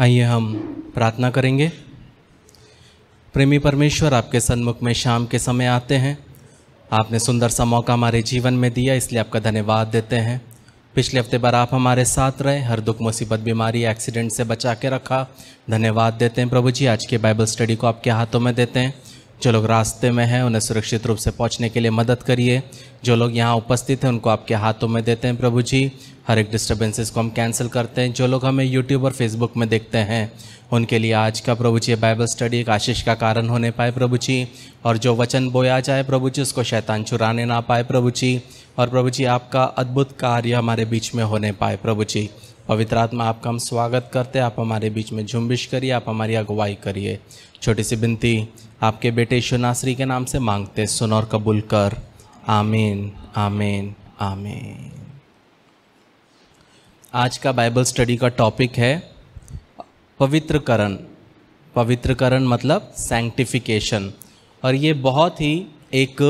आइए हम प्रार्थना करेंगे। प्रेमी परमेश्वर, आपके सन्मुख में शाम के समय आते हैं। आपने सुंदर सा मौका हमारे जीवन में दिया, इसलिए आपका धन्यवाद देते हैं। पिछले हफ्ते भर आप हमारे साथ रहे, हर दुख मुसीबत बीमारी एक्सीडेंट से बचा के रखा। धन्यवाद देते हैं प्रभु जी। आज के बाइबल स्टडी को आपके हाथों में देते हैं। जो लोग रास्ते में हैं उन्हें सुरक्षित रूप से पहुंचने के लिए मदद करिए। जो लोग यहाँ उपस्थित हैं उनको आपके हाथों में देते हैं प्रभु जी। हर एक डिस्टर्बेंसेस को हम कैंसिल करते हैं। जो लोग हमें यूट्यूब और फेसबुक में देखते हैं उनके लिए आज का प्रभु जी बाइबल स्टडी एक आशीष का कारण होने पाए प्रभु जी। और जो वचन बोया जाए प्रभु जी उसको शैतान चुराने ना पाए प्रभु जी। और प्रभु जी आपका अद्भुत कार्य हमारे बीच में होने पाए प्रभु जी। पवित्र आत्मा आपका हम स्वागत करते हैं। आप हमारे बीच में झुंबिश करिए, आप हमारी अगुवाई करिए। छोटी सी विनती आपके बेटे यीशु नासरी के नाम से मांगते, सुन और कबूल कर। आमीन आमीन आमीन। आज का बाइबल स्टडी का टॉपिक है पवित्रकरण। पवित्रकरण मतलब सैंक्टिफिकेशन। और ये बहुत ही एक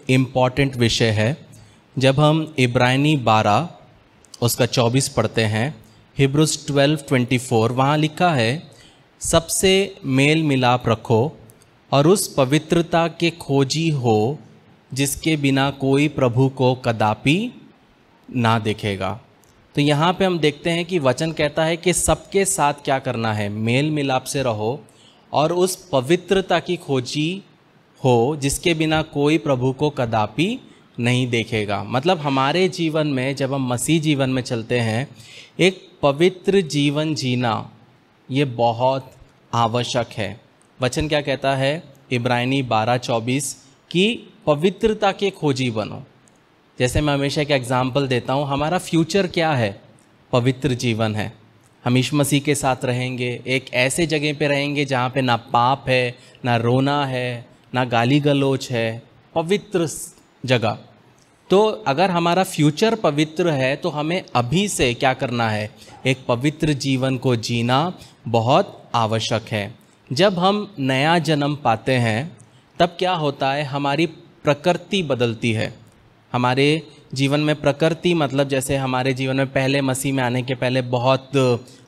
इम्पॉर्टेंट विषय है। जब हम इब्रानी 12 उसका 24 पढ़ते हैं, हिब्रूज 12:24, वहाँ लिखा है सबसे मेल मिलाप रखो और उस पवित्रता के खोजी हो जिसके बिना कोई प्रभु को कदापि ना देखेगा। तो यहाँ पे हम देखते हैं कि वचन कहता है कि सबके साथ क्या करना है, मेल मिलाप से रहो और उस पवित्रता की खोजी हो जिसके बिना कोई प्रभु को कदापि नहीं देखेगा। मतलब हमारे जीवन में जब हम मसीह जीवन में चलते हैं, एक पवित्र जीवन जीना ये बहुत आवश्यक है। वचन क्या कहता है इब्रानी 12:24 कि पवित्रता के खोजी बनो। जैसे मैं हमेशा एक एग्जाम्पल देता हूँ, हमारा फ्यूचर क्या है? पवित्र जीवन है। हम यीशु मसीह के साथ रहेंगे, एक ऐसे जगह पे रहेंगे जहाँ पे ना पाप है, ना रोना है, ना गाली गलोच है, पवित्र जगह। तो अगर हमारा फ्यूचर पवित्र है तो हमें अभी से क्या करना है? एक पवित्र जीवन को जीना बहुत आवश्यक है। जब हम नया जन्म पाते हैं तब क्या होता है, हमारी प्रकृति बदलती है। हमारे जीवन में प्रकृति मतलब जैसे हमारे जीवन में पहले मसीह में आने के पहले बहुत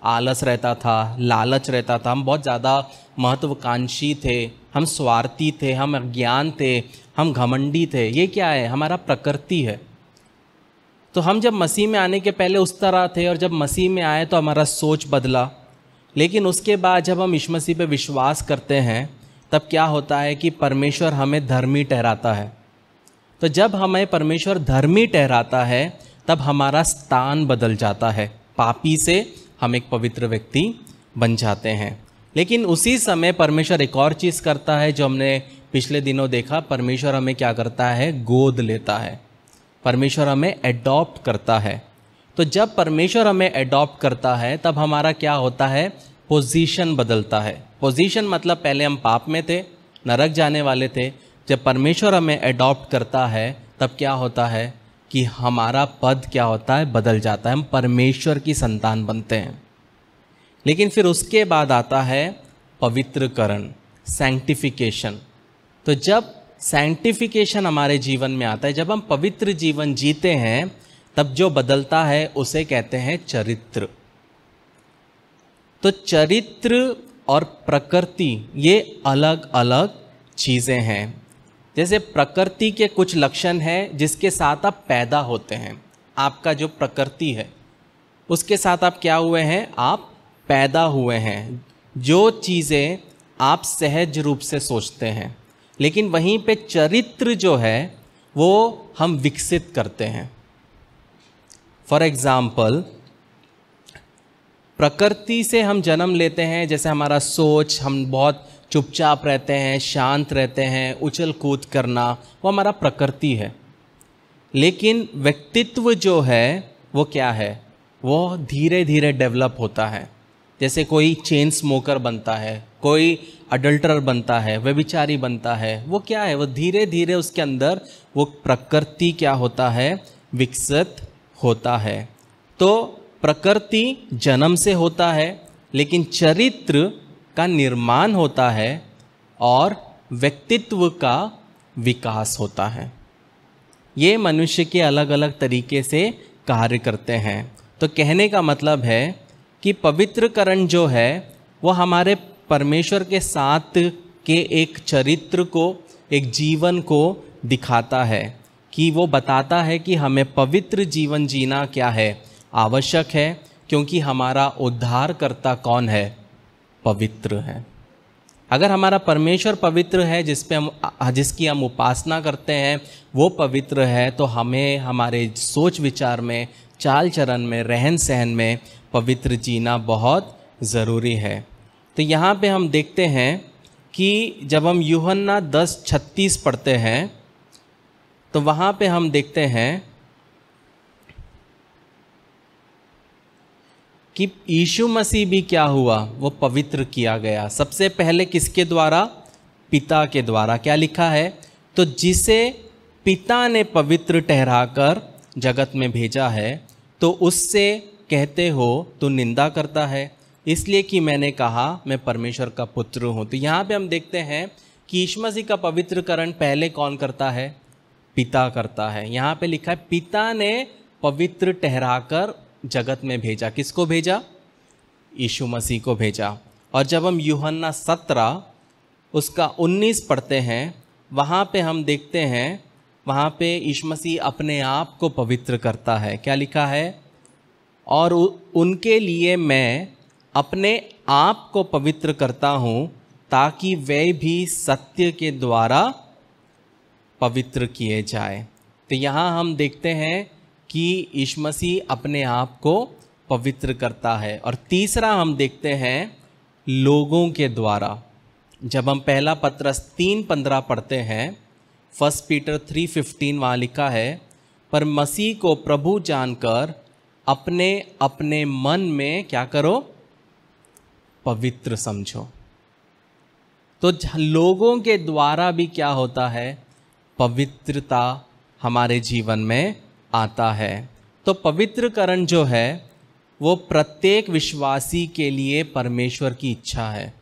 आलस रहता था, लालच रहता था, हम बहुत ज़्यादा महत्वाकांक्षी थे, हम स्वार्थी थे, हम अज्ञान थे, हम घमंडी थे। ये क्या है? हमारा प्रकृति है। तो हम जब मसीह में आने के पहले उस तरह थे और जब मसीह में आए तो हमारा सोच बदला। लेकिन उसके बाद जब हम यीशु मसीह पे विश्वास करते हैं तब क्या होता है कि परमेश्वर हमें धर्मी ठहराता है। तो जब हमें परमेश्वर धर्मी ठहराता है तब हमारा स्थान बदल जाता है। पापी से हम एक पवित्र व्यक्ति बन जाते हैं। लेकिन उसी समय परमेश्वर एक और चीज़ करता है जो हमने पिछले दिनों देखा। परमेश्वर हमें क्या करता है? गोद लेता है। परमेश्वर हमें एडॉप्ट करता है। तो जब परमेश्वर हमें एडॉप्ट करता है तब हमारा क्या होता है? पोजीशन बदलता है। पोजीशन मतलब पहले हम पाप में थे, नरक जाने वाले थे। जब परमेश्वर हमें एडॉप्ट करता है तब क्या होता है कि हमारा पद क्या होता है? बदल जाता है। हम परमेश्वर की संतान बनते हैं। लेकिन फिर उसके बाद आता है पवित्रकरण, सैंक्टिफिकेशन। तो जब सैंक्टिफिकेशन हमारे जीवन में आता है, जब हम पवित्र जीवन जीते हैं तब जो बदलता है उसे कहते हैं चरित्र। तो चरित्र और प्रकृति ये अलग अलग चीज़ें हैं। जैसे प्रकृति के कुछ लक्षण हैं जिसके साथ आप पैदा होते हैं। आपका जो प्रकृति है उसके साथ आप क्या हुए हैं? आप पैदा हुए हैं। जो चीज़ें आप सहज रूप से सोचते हैं। लेकिन वहीं पे चरित्र जो है वो हम विकसित करते हैं। फॉर एग्ज़ाम्पल, प्रकृति से हम जन्म लेते हैं, जैसे हमारा सोच, हम बहुत चुपचाप रहते हैं, शांत रहते हैं, उछल कूद करना, वो हमारा प्रकृति है। लेकिन व्यक्तित्व जो है वो क्या है? वो धीरे धीरे डेवलप होता है। जैसे कोई चेन स्मोकर बनता है, कोई अडल्टरर बनता है, व्यभिचारी बनता है, वो क्या है? वो धीरे धीरे उसके अंदर वो प्रकृति क्या होता है? विकसित होता है। तो प्रकृति जन्म से होता है, लेकिन चरित्र का निर्माण होता है और व्यक्तित्व का विकास होता है। ये मनुष्य के अलग अलग तरीके से कार्य करते हैं। तो कहने का मतलब है कि पवित्रकरण जो है वो हमारे परमेश्वर के साथ के एक चरित्र को, एक जीवन को दिखाता है, कि वो बताता है कि हमें पवित्र जीवन जीना क्या है, आवश्यक है, क्योंकि हमारा उद्धारकर्ता कौन है? पवित्र है। अगर हमारा परमेश्वर पवित्र है, जिसकी हम उपासना करते हैं, वो पवित्र है, तो हमें हमारे सोच विचार में, चाल चलन में, रहन सहन में पवित्र जीना बहुत ज़रूरी है। तो यहाँ पे हम देखते हैं कि जब हम यूहन्ना 10:36 पढ़ते हैं तो वहाँ पे हम देखते हैं कि यीशु मसीह भी क्या हुआ? वो पवित्र किया गया। सबसे पहले किसके द्वारा? पिता के द्वारा। क्या लिखा है? तो जिसे पिता ने पवित्र ठहराकर जगत में भेजा है, तो उससे कहते हो तू निंदा करता है, इसलिए कि मैंने कहा मैं परमेश्वर का पुत्र हूँ। तो यहाँ पे हम देखते हैं कि यीशु मसीह का पवित्रकरण पहले कौन करता है? पिता करता है। यहाँ पे लिखा है पिता ने पवित्र ठहराकर जगत में भेजा। किसको भेजा? यीशु मसीह को भेजा। और जब हम यूहन्ना 17 उसका 19 पढ़ते हैं, वहाँ पे हम देखते हैं, वहाँ पे यीशु मसीह अपने आप को पवित्र करता है। क्या लिखा है? और उनके लिए मैं अपने आप को पवित्र करता हूँ, ताकि वे भी सत्य के द्वारा पवित्र किए जाए। तो यहाँ हम देखते हैं कि यीशु मसीह अपने आप को पवित्र करता है। और तीसरा हम देखते हैं लोगों के द्वारा। जब हम पहला पत्रस 3:15 पढ़ते हैं, 1 पीटर 3:15, वहाँ लिखा है, पर मसीह को प्रभु जानकर अपने अपने मन में क्या करो? पवित्र समझो। तो लोगों के द्वारा भी क्या होता है? पवित्रता हमारे जीवन में आता है। तो पवित्रकरण जो है वो प्रत्येक विश्वासी के लिए परमेश्वर की इच्छा है।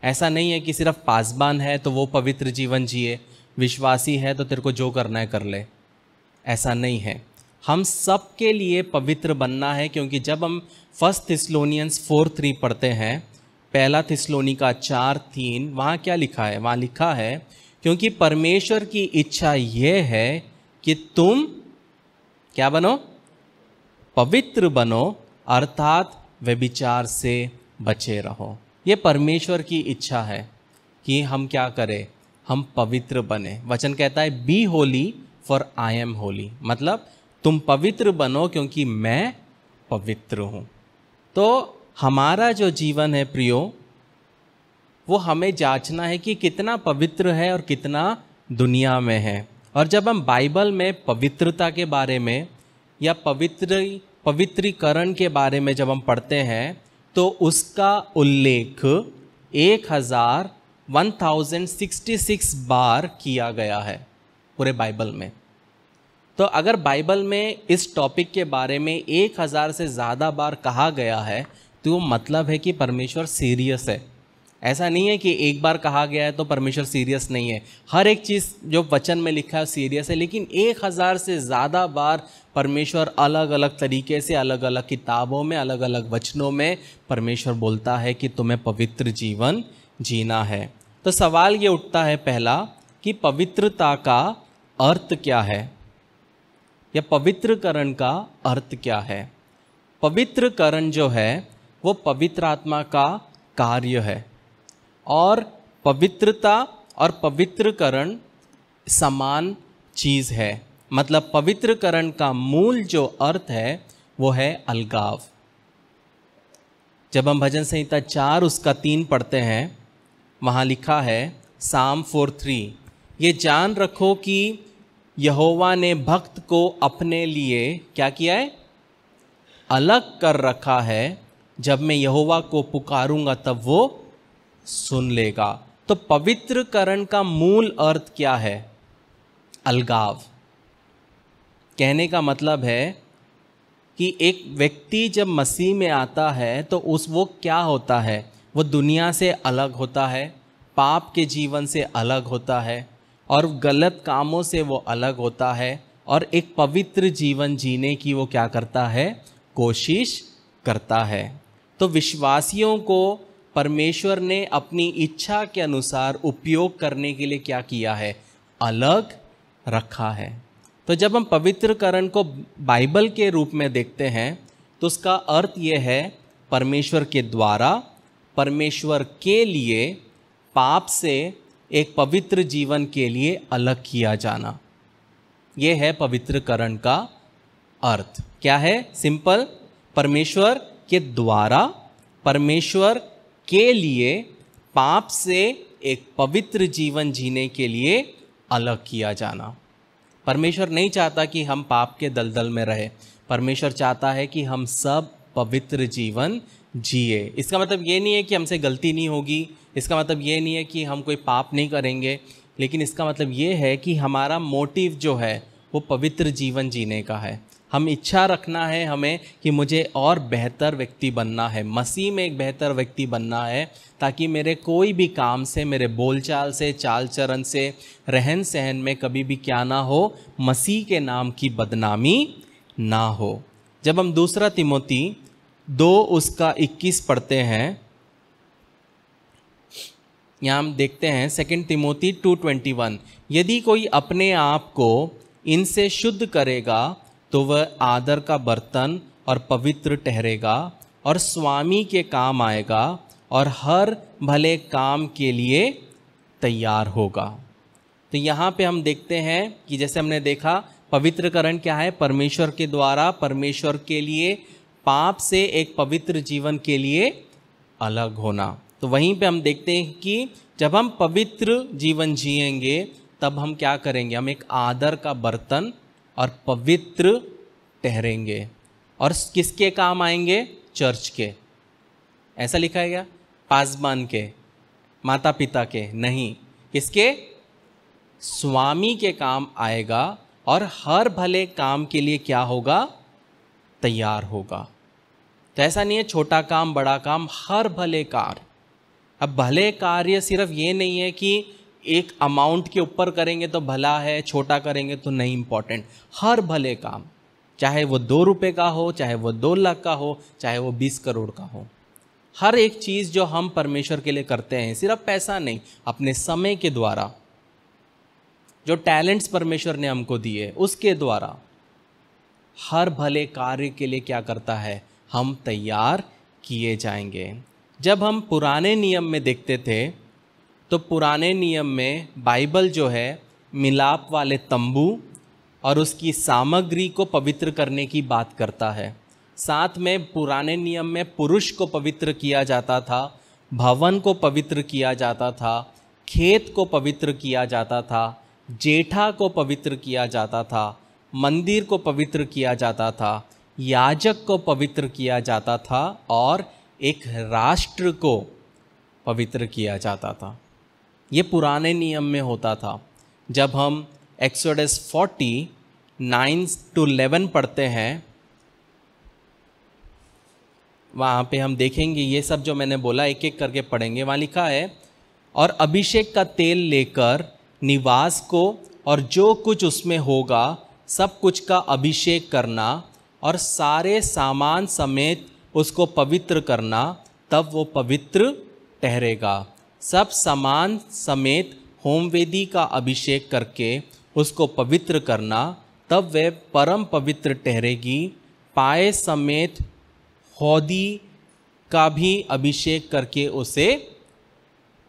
ऐसा नहीं है कि सिर्फ पासबान है तो वो पवित्र जीवन जिए, विश्वासी है तो तेरे को जो करना है कर ले। ऐसा नहीं है। हम सब के लिए पवित्र बनना है, क्योंकि जब हम 1 थिस्सलुनीयंस 4:3 पढ़ते हैं, पहला थिस्सलुनीका 4:3, वहाँ क्या लिखा है? वहाँ लिखा है, क्योंकि परमेश्वर की इच्छा यह है कि तुम क्या बनो? पवित्र बनो, अर्थात व्यभिचार से बचे रहो। ये परमेश्वर की इच्छा है कि हम क्या करें? हम पवित्र बने। वचन कहता है be holy for I am holy, मतलब तुम पवित्र बनो क्योंकि मैं पवित्र हूँ। तो हमारा जो जीवन है प्रियो, वो हमें जांचना है कि कितना पवित्र है और कितना दुनिया में है। और जब हम बाइबल में पवित्रता के बारे में या पवित्रीकरण के बारे में जब हम पढ़ते हैं, तो उसका उल्लेख 1066 बार किया गया है पूरे बाइबल में। तो अगर बाइबल में इस टॉपिक के बारे में 1000 से ज़्यादा बार कहा गया है, तो वो मतलब है कि परमेश्वर सीरियस है। ऐसा नहीं है कि एक बार कहा गया है तो परमेश्वर सीरियस नहीं है। हर एक चीज़ जो वचन में लिखा है सीरियस है, लेकिन 1000 से ज़्यादा बार परमेश्वर अलग अलग तरीके से, अलग अलग किताबों में, अलग अलग वचनों में परमेश्वर बोलता है कि तुम्हें पवित्र जीवन जीना है। तो सवाल ये उठता है पहला कि पवित्रता का अर्थ क्या है, या पवित्रकरण का अर्थ क्या है? पवित्रकरण जो है वो पवित्र आत्मा का कार्य है, और पवित्रता और पवित्रकरण समान चीज़ है। मतलब पवित्रकरण का मूल जो अर्थ है वो है अलगाव। जब हम भजन संहिता 4 उसका 3 पढ़ते हैं, वहाँ लिखा है साम 4:3, ये जान रखो कि यहोवा ने भक्त को अपने लिए क्या किया है? अलग कर रखा है। जब मैं यहोवा को पुकारूंगा तब वो सुन लेगा। तो पवित्रकरण का मूल अर्थ क्या है? अलगाव। कहने का मतलब है कि एक व्यक्ति जब मसीह में आता है तो वो क्या होता है? वो दुनिया से अलग होता है, पाप के जीवन से अलग होता है, और गलत कामों से वो अलग होता है, और एक पवित्र जीवन जीने की वो क्या करता है? कोशिश करता है। तो विश्वासियों को परमेश्वर ने अपनी इच्छा के अनुसार उपयोग करने के लिए क्या किया है, अलग रखा है। तो जब हम पवित्रकरण को बाइबल के रूप में देखते हैं तो उसका अर्थ ये है परमेश्वर के द्वारा, परमेश्वर के लिए, पाप से एक पवित्र जीवन के लिए अलग किया जाना। ये है पवित्रकरण का अर्थ। क्या है? सिंपल, परमेश्वर के द्वारा, परमेश्वर के लिए, पाप से एक पवित्र जीवन जीने के लिए अलग किया जाना। परमेश्वर नहीं चाहता कि हम पाप के दलदल में रहे, परमेश्वर चाहता है कि हम सब पवित्र जीवन जिए। इसका मतलब ये नहीं है कि हमसे गलती नहीं होगी, इसका मतलब ये नहीं है कि हम कोई पाप नहीं करेंगे, लेकिन इसका मतलब ये है कि हमारा मोटिव जो है वो पवित्र जीवन जीने का है। हम इच्छा रखना है हमें कि मुझे और बेहतर व्यक्ति बनना है, मसीह में एक बेहतर व्यक्ति बनना है, ताकि मेरे कोई भी काम से, मेरे बोलचाल से, चाल चलन से, रहन सहन में कभी भी क्या ना हो, मसीह के नाम की बदनामी ना हो। जब हम दूसरा तिमोती 2:21 पढ़ते हैं, यहाँ हम देखते हैं 2 तिमोती 2:21, यदि कोई अपने आप को इनसे शुद्ध करेगा तो वह आदर का बर्तन और पवित्र ठहरेगा और स्वामी के काम आएगा और हर भले काम के लिए तैयार होगा। तो यहाँ पे हम देखते हैं कि जैसे हमने देखा पवित्रकरण क्या है, परमेश्वर के द्वारा, परमेश्वर के लिए, पाप से एक पवित्र जीवन के लिए अलग होना। तो वहीं पे हम देखते हैं कि जब हम पवित्र जीवन जिएंगे तब हम क्या करेंगे, हम एक आदर का बर्तन और पवित्र ठहरेंगे। और किसके काम आएंगे? चर्च के। ऐसा लिखा है क्या? पासबान के, माता पिता के नहीं, किसके? स्वामी के काम आएगा और हर भले काम के लिए क्या होगा? तैयार होगा। तो ऐसा नहीं है छोटा काम बड़ा काम, हर भले कार्य। अब भले कार्य सिर्फ ये नहीं है कि एक अमाउंट के ऊपर करेंगे तो भला है, छोटा करेंगे तो नहीं, इम्पॉर्टेंट हर भले काम, चाहे वो 2 रुपये का हो, चाहे वो 2 लाख का हो, चाहे वो 20 करोड़ का हो। हर एक चीज़ जो हम परमेश्वर के लिए करते हैं, सिर्फ पैसा नहीं, अपने समय के द्वारा, जो टैलेंट्स परमेश्वर ने हमको दिए उसके द्वारा, हर भले कार्य के लिए क्या करता है, हम तैयार किए जाएंगे। जब हम पुराने नियम में देखते थे तो पुराने नियम में बाइबल जो है मिलाप वाले तंबू और उसकी सामग्री को पवित्र करने की बात करता है। साथ में पुराने नियम में पुरुष को पवित्र किया जाता था, भवन को पवित्र किया जाता था, खेत को पवित्र किया जाता था, जेठा को पवित्र किया जाता था, मंदिर को पवित्र किया जाता था, याजक को पवित्र किया जाता था और एक राष्ट्र को पवित्र किया जाता था। ये पुराने नियम में होता था। जब हम एक्सोडस 49:9-11 पढ़ते हैं, वहाँ पे हम देखेंगे ये सब जो मैंने बोला एक एक करके पढ़ेंगे। वहाँ लिखा है, और अभिषेक का तेल लेकर निवास को और जो कुछ उसमें होगा सब कुछ का अभिषेक करना और सारे सामान समेत उसको पवित्र करना, तब वो पवित्र ठहरेगा। सब सामान समेत होमवेदी का अभिषेक करके उसको पवित्र करना, तब वह परम पवित्र ठहरेगी। पाए समेत हौदी का भी अभिषेक करके उसे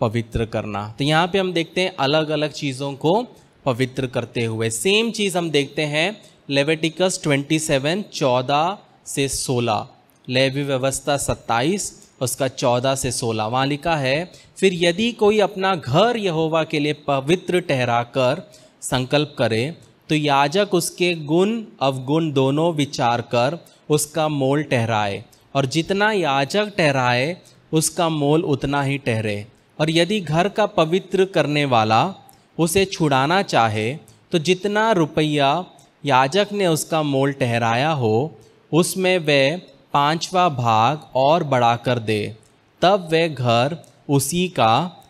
पवित्र करना। तो यहाँ पे हम देखते हैं अलग अलग चीज़ों को पवित्र करते हुए। सेम चीज़ हम देखते हैं लेविटिकस 27:14-16, लेवी व्यवस्था 27 उसका 14-16। वहाँ लिखा है, फिर यदि कोई अपना घर यहोवा के लिए पवित्र ठहराकर संकल्प करे तो याजक उसके गुण अवगुण दोनों विचार कर उसका मोल ठहराए, और जितना याजक ठहराए उसका मोल उतना ही ठहरे। और यदि घर का पवित्र करने वाला उसे छुड़ाना चाहे तो जितना रुपया याजक ने उसका मोल ठहराया हो उसमें वह 5वां भाग और बढ़ाकर दे, तब वह घर उसी का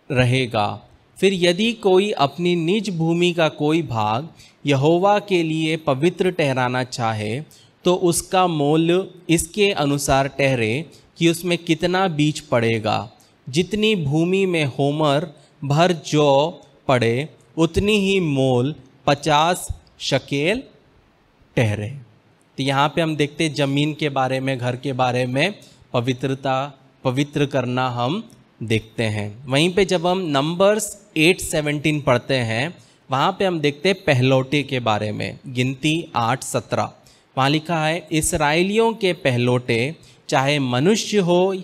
रहेगा। फिर यदि कोई अपनी निज भूमि का कोई भाग यहोवा के लिए पवित्र ठहराना चाहे तो उसका मोल इसके अनुसार ठहरे कि उसमें कितना बीज पड़ेगा। जितनी भूमि में होमर भर जौ पड़े उतनी ही मोल 50 शकेल ठहरे। तो यहाँ पे हम देखते हैं ज़मीन के बारे में, घर के बारे में, पवित्र करना हम देखते हैं। वहीं पे जब हम नंबर्स 8:17 पढ़ते हैं वहाँ पे हम देखते हैं पहलौठे के बारे में। गिनती 8:17 वहाँ लिखा है, इस्राएलियों के पहलौठे चाहे मनुष्य हो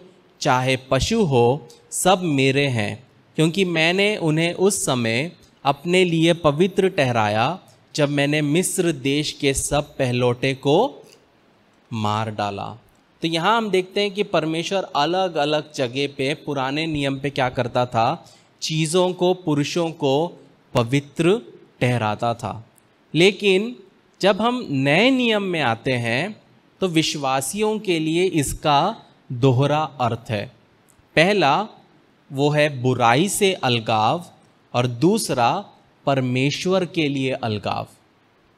चाहे पशु हो सब मेरे हैं, क्योंकि मैंने उन्हें उस समय अपने लिए पवित्र ठहराया जब मैंने मिस्र देश के सब पहलौठे को मार डाला। तो यहाँ हम देखते हैं कि परमेश्वर अलग अलग जगह पे पुराने नियम पे क्या करता था, चीज़ों को, पुरुषों को पवित्र ठहराता था। लेकिन जब हम नए नियम में आते हैं तो विश्वासियों के लिए इसका दोहरा अर्थ है। पहला वो है बुराई से अलगाव और दूसरा परमेश्वर के लिए अलगाव।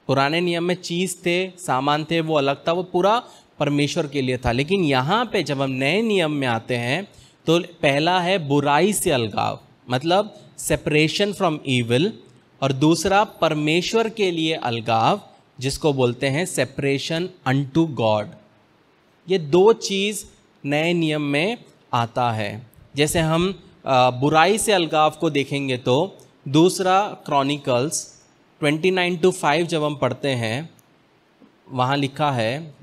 पुराने नियम में चीज़ थे, सामान थे, वो अलग था, वो पूरा परमेश्वर के लिए था। लेकिन यहाँ पे जब हम नए नियम में आते हैं तो पहला है बुराई से अलगाव, मतलब सेपरेशन फ्रॉम ईविल, और दूसरा परमेश्वर के लिए अलगाव जिसको बोलते हैं सेपरेशन अनटू गॉड। ये दो चीज़ नए नियम में आता है। जैसे हम बुराई से अलगाव को देखेंगे तो दूसरा क्रॉनिकल्स 29:5 जब हम पढ़ते हैं वहाँ लिखा है,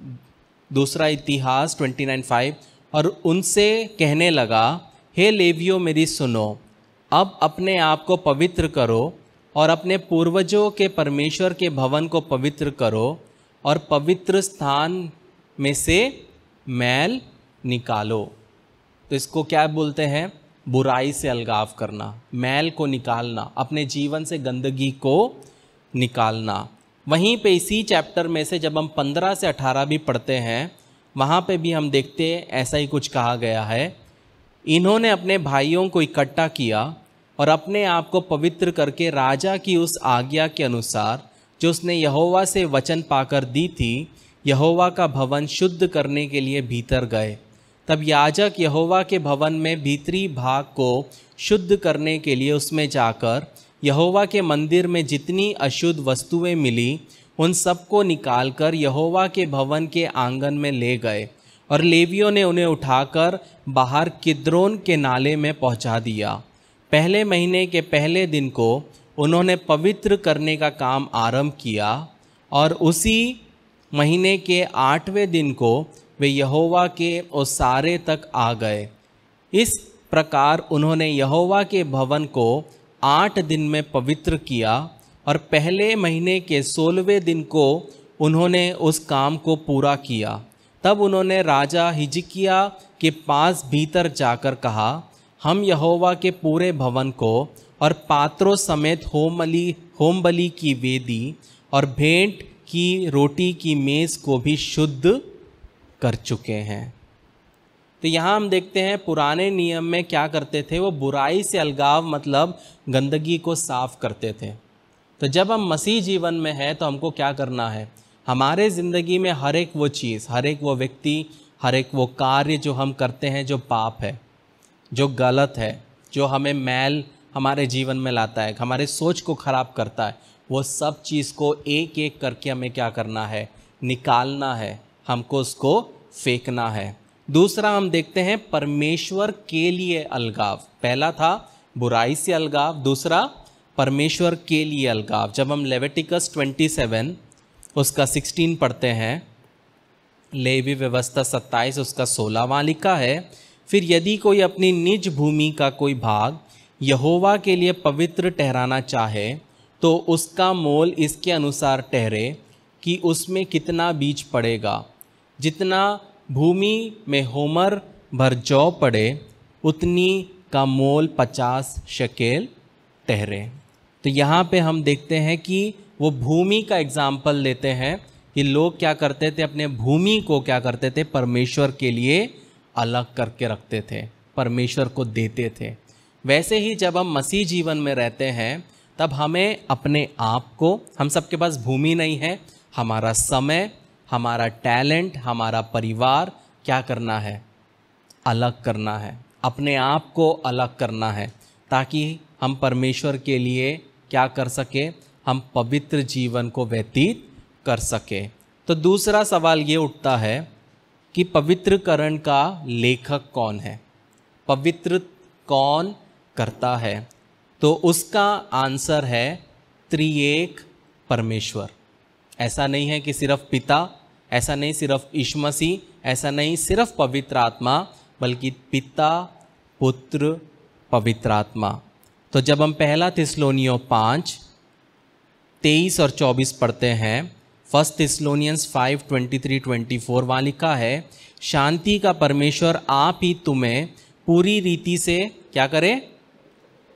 दूसरा इतिहास 29:5, और उनसे कहने लगा, हे लेवियों मेरी सुनो, अब अपने आप को पवित्र करो और अपने पूर्वजों के परमेश्वर के भवन को पवित्र करो और पवित्र स्थान में से मैल निकालो। तो इसको क्या बोलते हैं, बुराई से अलगाव करना, मैल को निकालना, अपने जीवन से गंदगी को निकालना। वहीं पे इसी चैप्टर में से जब हम 15 से 18 भी पढ़ते हैं वहाँ पे भी हम देखते हैं ऐसा ही कुछ कहा गया है, इन्होंने अपने भाइयों को इकट्ठा किया और अपने आप को पवित्र करके राजा की उस आज्ञा के अनुसार जो उसने यहोवा से वचन पाकर दी थी, यहोवा का भवन शुद्ध करने के लिए भीतर गए। तब याजक यहोवा के भवन में भीतरी भाग को शुद्ध करने के लिए उसमें जाकर यहोवा के मंदिर में जितनी अशुद्ध वस्तुएं मिली उन सबको निकालकर यहोवा के भवन के आंगन में ले गए और लेवियों ने उन्हें उठाकर बाहर किद्रोन के नाले में पहुंचा दिया। पहले महीने के पहले दिन को उन्होंने पवित्र करने का काम आरंभ किया और उसी महीने के 8वें दिन को वे यहोवा के ओसारे तक आ गए। इस प्रकार उन्होंने यहोवा के भवन को 8 दिन में पवित्र किया और पहले महीने के 16वें दिन को उन्होंने उस काम को पूरा किया। तब उन्होंने राजा हिजकिया के पास भीतर जाकर कहा, हम यहोवा के पूरे भवन को और पात्रों समेत होम बलि की वेदी और भेंट की रोटी की मेज़ को भी शुद्ध कर चुके हैं। तो यहाँ हम देखते हैं पुराने नियम में क्या करते थे, वो बुराई से अलगाव मतलब गंदगी को साफ करते थे। तो जब हम मसीह जीवन में हैं तो हमको क्या करना है, हमारे ज़िंदगी में हर एक वो चीज़, हर एक वो व्यक्ति, हर एक वो कार्य जो हम करते हैं जो पाप है, जो गलत है, जो हमें मैल हमारे जीवन में लाता है, हमारे सोच को ख़राब करता है, वो सब चीज़ को एक एक करके हमें क्या करना है, निकालना है, हमको उसको फेंकना है। दूसरा हम देखते हैं परमेश्वर के लिए अलगाव। पहला था बुराई से अलगाव, दूसरा परमेश्वर के लिए अलगाव। जब हम लेविटिकस 27 उसका 16 पढ़ते हैं, लेवी व्यवस्था 27 उसका 16 वहाँ लिखा है, फिर यदि कोई अपनी निज भूमि का कोई भाग यहोवा के लिए पवित्र ठहराना चाहे तो उसका मोल इसके अनुसार ठहरे कि उसमें कितना बीज पड़ेगा। जितना भूमि में होमर भर जौ पड़े उतनी का मोल 50 शकेल ठहरे। तो यहाँ पे हम देखते हैं कि वो भूमि का एग्जाम्पल लेते हैं कि लोग क्या करते थे, अपने भूमि को क्या करते थे, परमेश्वर के लिए अलग करके रखते थे, परमेश्वर को देते थे। वैसे ही जब हम मसीह जीवन में रहते हैं तब हमें अपने आप को, हम सबके पास भूमि नहीं है, हमारा समय, हमारा टैलेंट, हमारा परिवार क्या करना है, अलग करना है, अपने आप को अलग करना है, ताकि हम परमेश्वर के लिए क्या कर सके, हम पवित्र जीवन को व्यतीत कर सके। तो दूसरा सवाल ये उठता है कि पवित्रकरण का लेखक कौन है, पवित्र कौन करता है? तो उसका आंसर है त्रिएक परमेश्वर। ऐसा नहीं है कि सिर्फ पिता, ऐसा नहीं सिर्फ यीशु मसीह, ऐसा नहीं सिर्फ पवित्र आत्मा, बल्कि पिता, पुत्र, पवित्र आत्मा। तो जब हम पहला थिस्सलुनीयों 5:23 और 24 पढ़ते हैं, फर्स्ट थिस्सलुनियंस 5:23-24, वहाँ लिखा है, शांति का परमेश्वर आप ही तुम्हें पूरी रीति से क्या करे,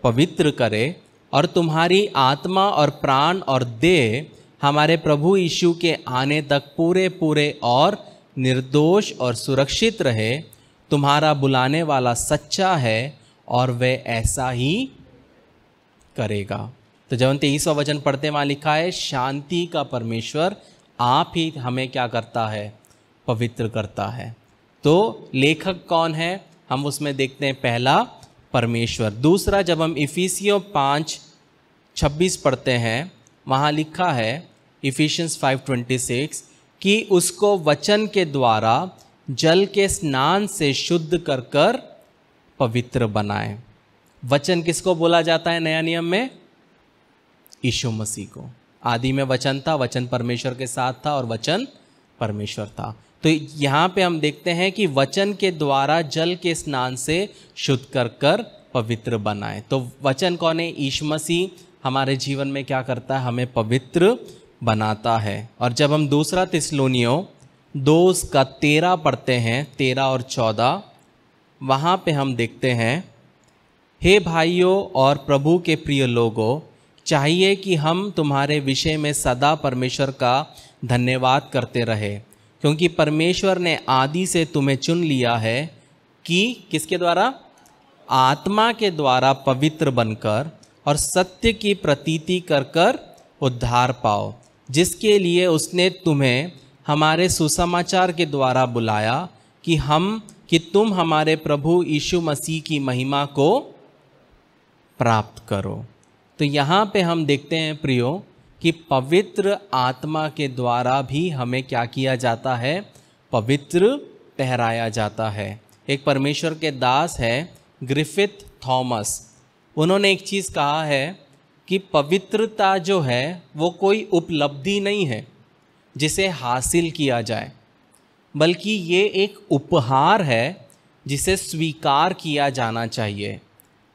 पवित्र करे, और तुम्हारी आत्मा और प्राण और देह हमारे प्रभु यीशु के आने तक पूरे पूरे और निर्दोष और सुरक्षित रहे। तुम्हारा बुलाने वाला सच्चा है और वह ऐसा ही करेगा। तो जब हम 23वां वचन पढ़ते हैं, वहाँ लिखा है, शांति का परमेश्वर आप ही हमें क्या करता है, पवित्र करता है। तो लेखक कौन है, हम उसमें देखते हैं, पहला परमेश्वर। दूसरा, जब हम इफिसियों 5:26 पढ़ते हैं, वहाँ लिखा है इफिशियंस 5:26 कि उसको वचन के द्वारा जल के स्नान से शुद्ध कर कर पवित्र बनाए। वचन किसको बोला जाता है नया नियम में? यीशु मसीह को। आदि में वचन था, वचन परमेश्वर के साथ था और वचन परमेश्वर था। तो यहाँ पे हम देखते हैं कि वचन के द्वारा जल के स्नान से शुद्ध कर कर पवित्र बनाए। तो वचन कौन है? यीशु मसीह हमारे जीवन में क्या करता है, हमें पवित्र बनाता है। और जब हम दूसरा थिस्सलुनीयों 2:13 पढ़ते हैं, 13 और 14, वहाँ पे हम देखते हैं, हे भाइयों और प्रभु के प्रिय लोगों, चाहिए कि हम तुम्हारे विषय में सदा परमेश्वर का धन्यवाद करते रहे, क्योंकि परमेश्वर ने आदि से तुम्हें चुन लिया है कि किसके द्वारा? आत्मा के द्वारा पवित्र बनकर और सत्य की प्रतीति कर कर उद्धार पाओ, जिसके लिए उसने तुम्हें हमारे सुसमाचार के द्वारा बुलाया कि तुम हमारे प्रभु यीशु मसीह की महिमा को प्राप्त करो। तो यहाँ पे हम देखते हैं प्रियो कि पवित्र आत्मा के द्वारा भी हमें क्या किया जाता है, पवित्र ठहराया जाता है। एक परमेश्वर के दास है ग्रिफिथ थॉमस, उन्होंने एक चीज़ कहा है कि पवित्रता जो है वो कोई उपलब्धि नहीं है जिसे हासिल किया जाए, बल्कि ये एक उपहार है जिसे स्वीकार किया जाना चाहिए।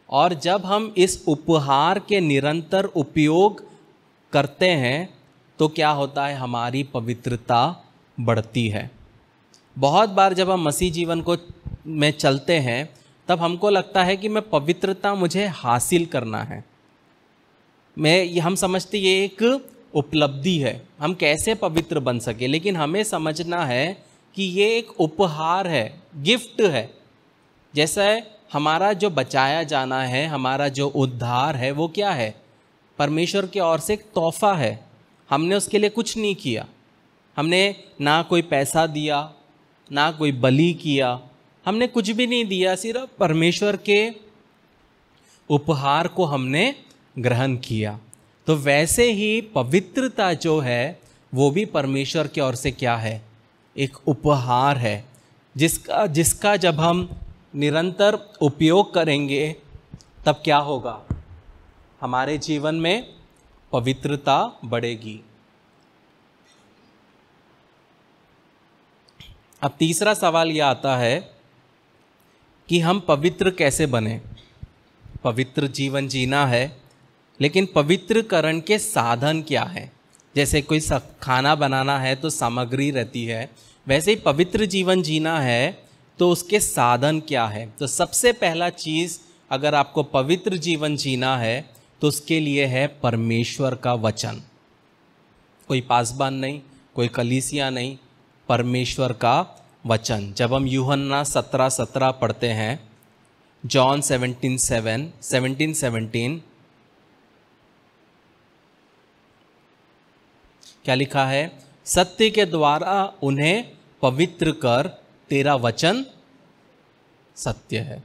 और जब हम इस उपहार के निरंतर उपयोग करते हैं तो क्या होता है, हमारी पवित्रता बढ़ती है। बहुत बार जब हम मसीह जीवन में चलते हैं तब हमको लगता है कि मैं पवित्रता मुझे हासिल करना है, हम समझते ये एक उपलब्धि है, हम कैसे पवित्र बन सके। लेकिन हमें समझना है कि ये एक उपहार है, गिफ्ट है। जैसा हमारा जो बचाया जाना है, हमारा जो उद्धार है, वो क्या है? परमेश्वर की ओर से एक तोहफा है। हमने उसके लिए कुछ नहीं किया, हमने ना कोई पैसा दिया, ना कोई बलि किया, हमने कुछ भी नहीं दिया, सिर्फ परमेश्वर के उपहार को हमने ग्रहण किया। तो वैसे ही पवित्रता जो है वो भी परमेश्वर की ओर से क्या है, एक उपहार है, जिसका जब हम निरंतर उपयोग करेंगे तब क्या होगा, हमारे जीवन में पवित्रता बढ़ेगी। अब तीसरा सवाल यह आता है कि हम पवित्र कैसे बने। पवित्र जीवन जीना है, लेकिन पवित्रकरण के साधन क्या है? जैसे कोई खाना बनाना है तो सामग्री रहती है, वैसे ही पवित्र जीवन जीना है तो उसके साधन क्या है। तो सबसे पहला चीज़, अगर आपको पवित्र जीवन जीना है तो उसके लिए है परमेश्वर का वचन। कोई पासबान नहीं, कोई कलीसिया नहीं, परमेश्वर का वचन। जब हम यूहन्ना 17:17 पढ़ते हैं, जॉन 17:17 क्या लिखा है? सत्य के द्वारा उन्हें पवित्र कर, तेरा वचन सत्य है।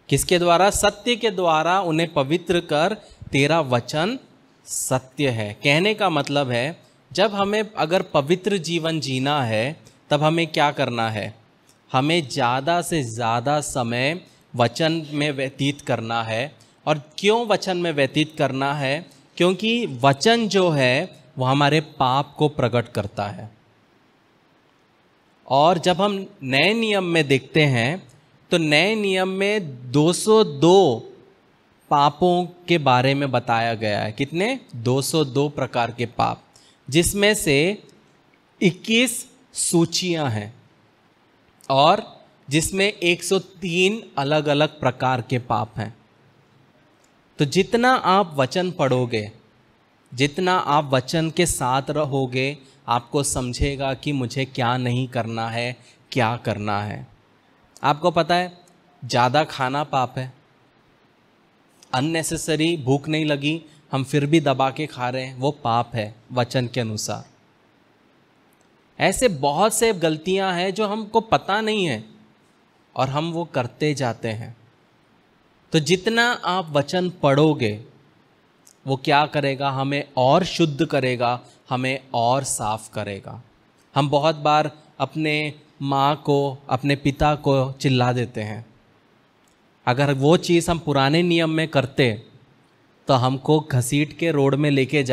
किसके द्वारा? सत्य के द्वारा उन्हें पवित्र कर, तेरा वचन सत्य है। कहने का मतलब है जब हमें अगर पवित्र जीवन जीना है तब हमें क्या करना है? हमें ज़्यादा से ज़्यादा समय वचन में व्यतीत करना है। और क्यों वचन में व्यतीत करना है? क्योंकि वचन जो है वो हमारे पाप को प्रकट करता है। और जब हम नए नियम में देखते हैं तो नए नियम में 202 पापों के बारे में बताया गया है। कितने? 202 प्रकार के पाप, जिसमें से 21 सूचियां हैं और जिसमें 103 अलग अलग प्रकार के पाप हैं। तो जितना आप वचन पढ़ोगे, जितना आप वचन के साथ रहोगे, आपको समझेगा कि मुझे क्या नहीं करना है, क्या करना है। आपको पता है ज़्यादा खाना पाप है, अननेसेसरी भूख नहीं लगी हम फिर भी दबा के खा रहे हैं, वो पाप है वचन के अनुसार। ऐसे बहुत से गलतियां हैं जो हमको पता नहीं है और हम वो करते जाते हैं। तो जितना आप वचन पढ़ोगे वो क्या करेगा? हमें और शुद्ध करेगा, हमें और साफ करेगा। हम बहुत बार अपने माँ को, अपने पिता को चिल्ला देते हैं। अगर वो चीज़ हम पुराने नियम में करते तो हमको घसीट के रोड में लेके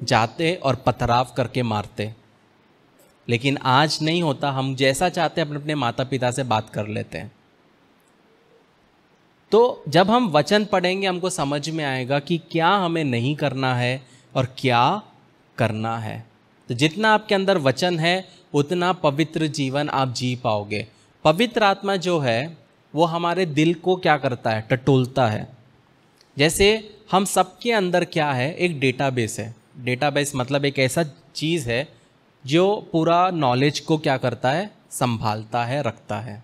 जाते और पथराव करके मारते। लेकिन आज नहीं होता, हम जैसा चाहते हैं अपने माता पिता से बात कर लेते हैं। तो जब हम वचन पढ़ेंगे हमको समझ में आएगा कि क्या हमें नहीं करना है और क्या करना है। तो जितना आपके अंदर वचन है उतना पवित्र जीवन आप जी पाओगे। पवित्र आत्मा जो है वो हमारे दिल को क्या करता है? टटोलता है। जैसे हम सबके अंदर क्या है? एक डेटाबेस है। डेटाबेस मतलब एक ऐसा चीज़ है जो पूरा नॉलेज को क्या करता है? संभालता है, रखता है।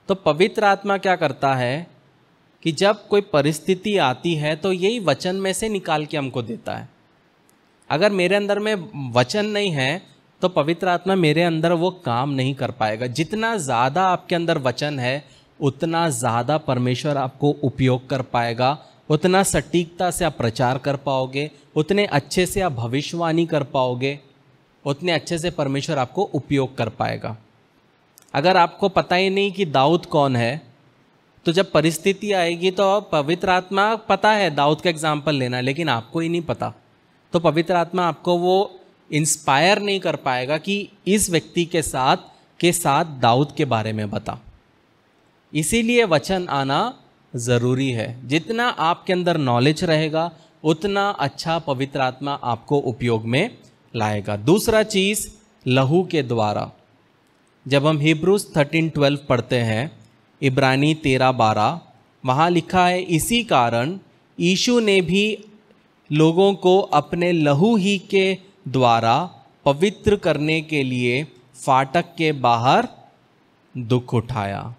तो पवित्र आत्मा क्या करता है कि जब कोई परिस्थिति आती है तो यही वचन में से निकाल के हमको देता है। अगर मेरे अंदर में वचन नहीं है तो पवित्र आत्मा मेरे अंदर वो काम नहीं कर पाएगा। जितना ज़्यादा आपके अंदर वचन है उतना ज़्यादा परमेश्वर आपको उपयोग कर पाएगा, उतना सटीकता से आप प्रचार कर पाओगे, उतने अच्छे से आप भविष्यवाणी कर पाओगे, उतने अच्छे से परमेश्वर आपको उपयोग कर पाएगा। अगर आपको पता ही नहीं कि दाऊद कौन है तो जब परिस्थिति आएगी तो पवित्र आत्मा, पता है दाऊद का एग्जाम्पल लेना, लेकिन आपको ही नहीं पता, तो पवित्र आत्मा आपको वो इंस्पायर नहीं कर पाएगा कि इस व्यक्ति के साथ दाऊद के बारे में बता। इसीलिए वचन आना ज़रूरी है। जितना आपके अंदर नॉलेज रहेगा उतना अच्छा पवित्र आत्मा आपको उपयोग में लाएगा। दूसरा चीज़, लहू के द्वारा। जब हम हिब्रूज 13:12 पढ़ते हैं, इब्रानी 13:12, वहाँ लिखा है, इसी कारण यीशु ने भी लोगों को अपने लहू ही के द्वारा पवित्र करने के लिए फाटक के बाहर दुख उठाया।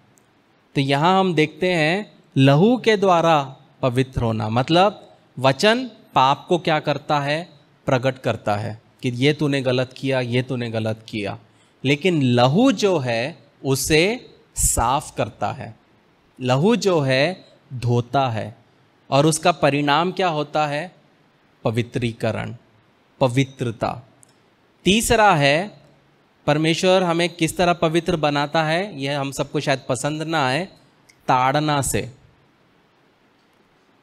तो यहाँ हम देखते हैं लहू के द्वारा पवित्र होना, मतलब वचन पाप को क्या करता है? प्रकट करता है कि ये तूने गलत किया, ये तूने गलत किया। लेकिन लहू जो है उसे साफ करता है, लहू जो है धोता है, और उसका परिणाम क्या होता है? पवित्रीकरण, पवित्रता। तीसरा है, परमेश्वर हमें किस तरह पवित्र बनाता है, यह हम सबको शायद पसंद ना आए, ताड़ना से।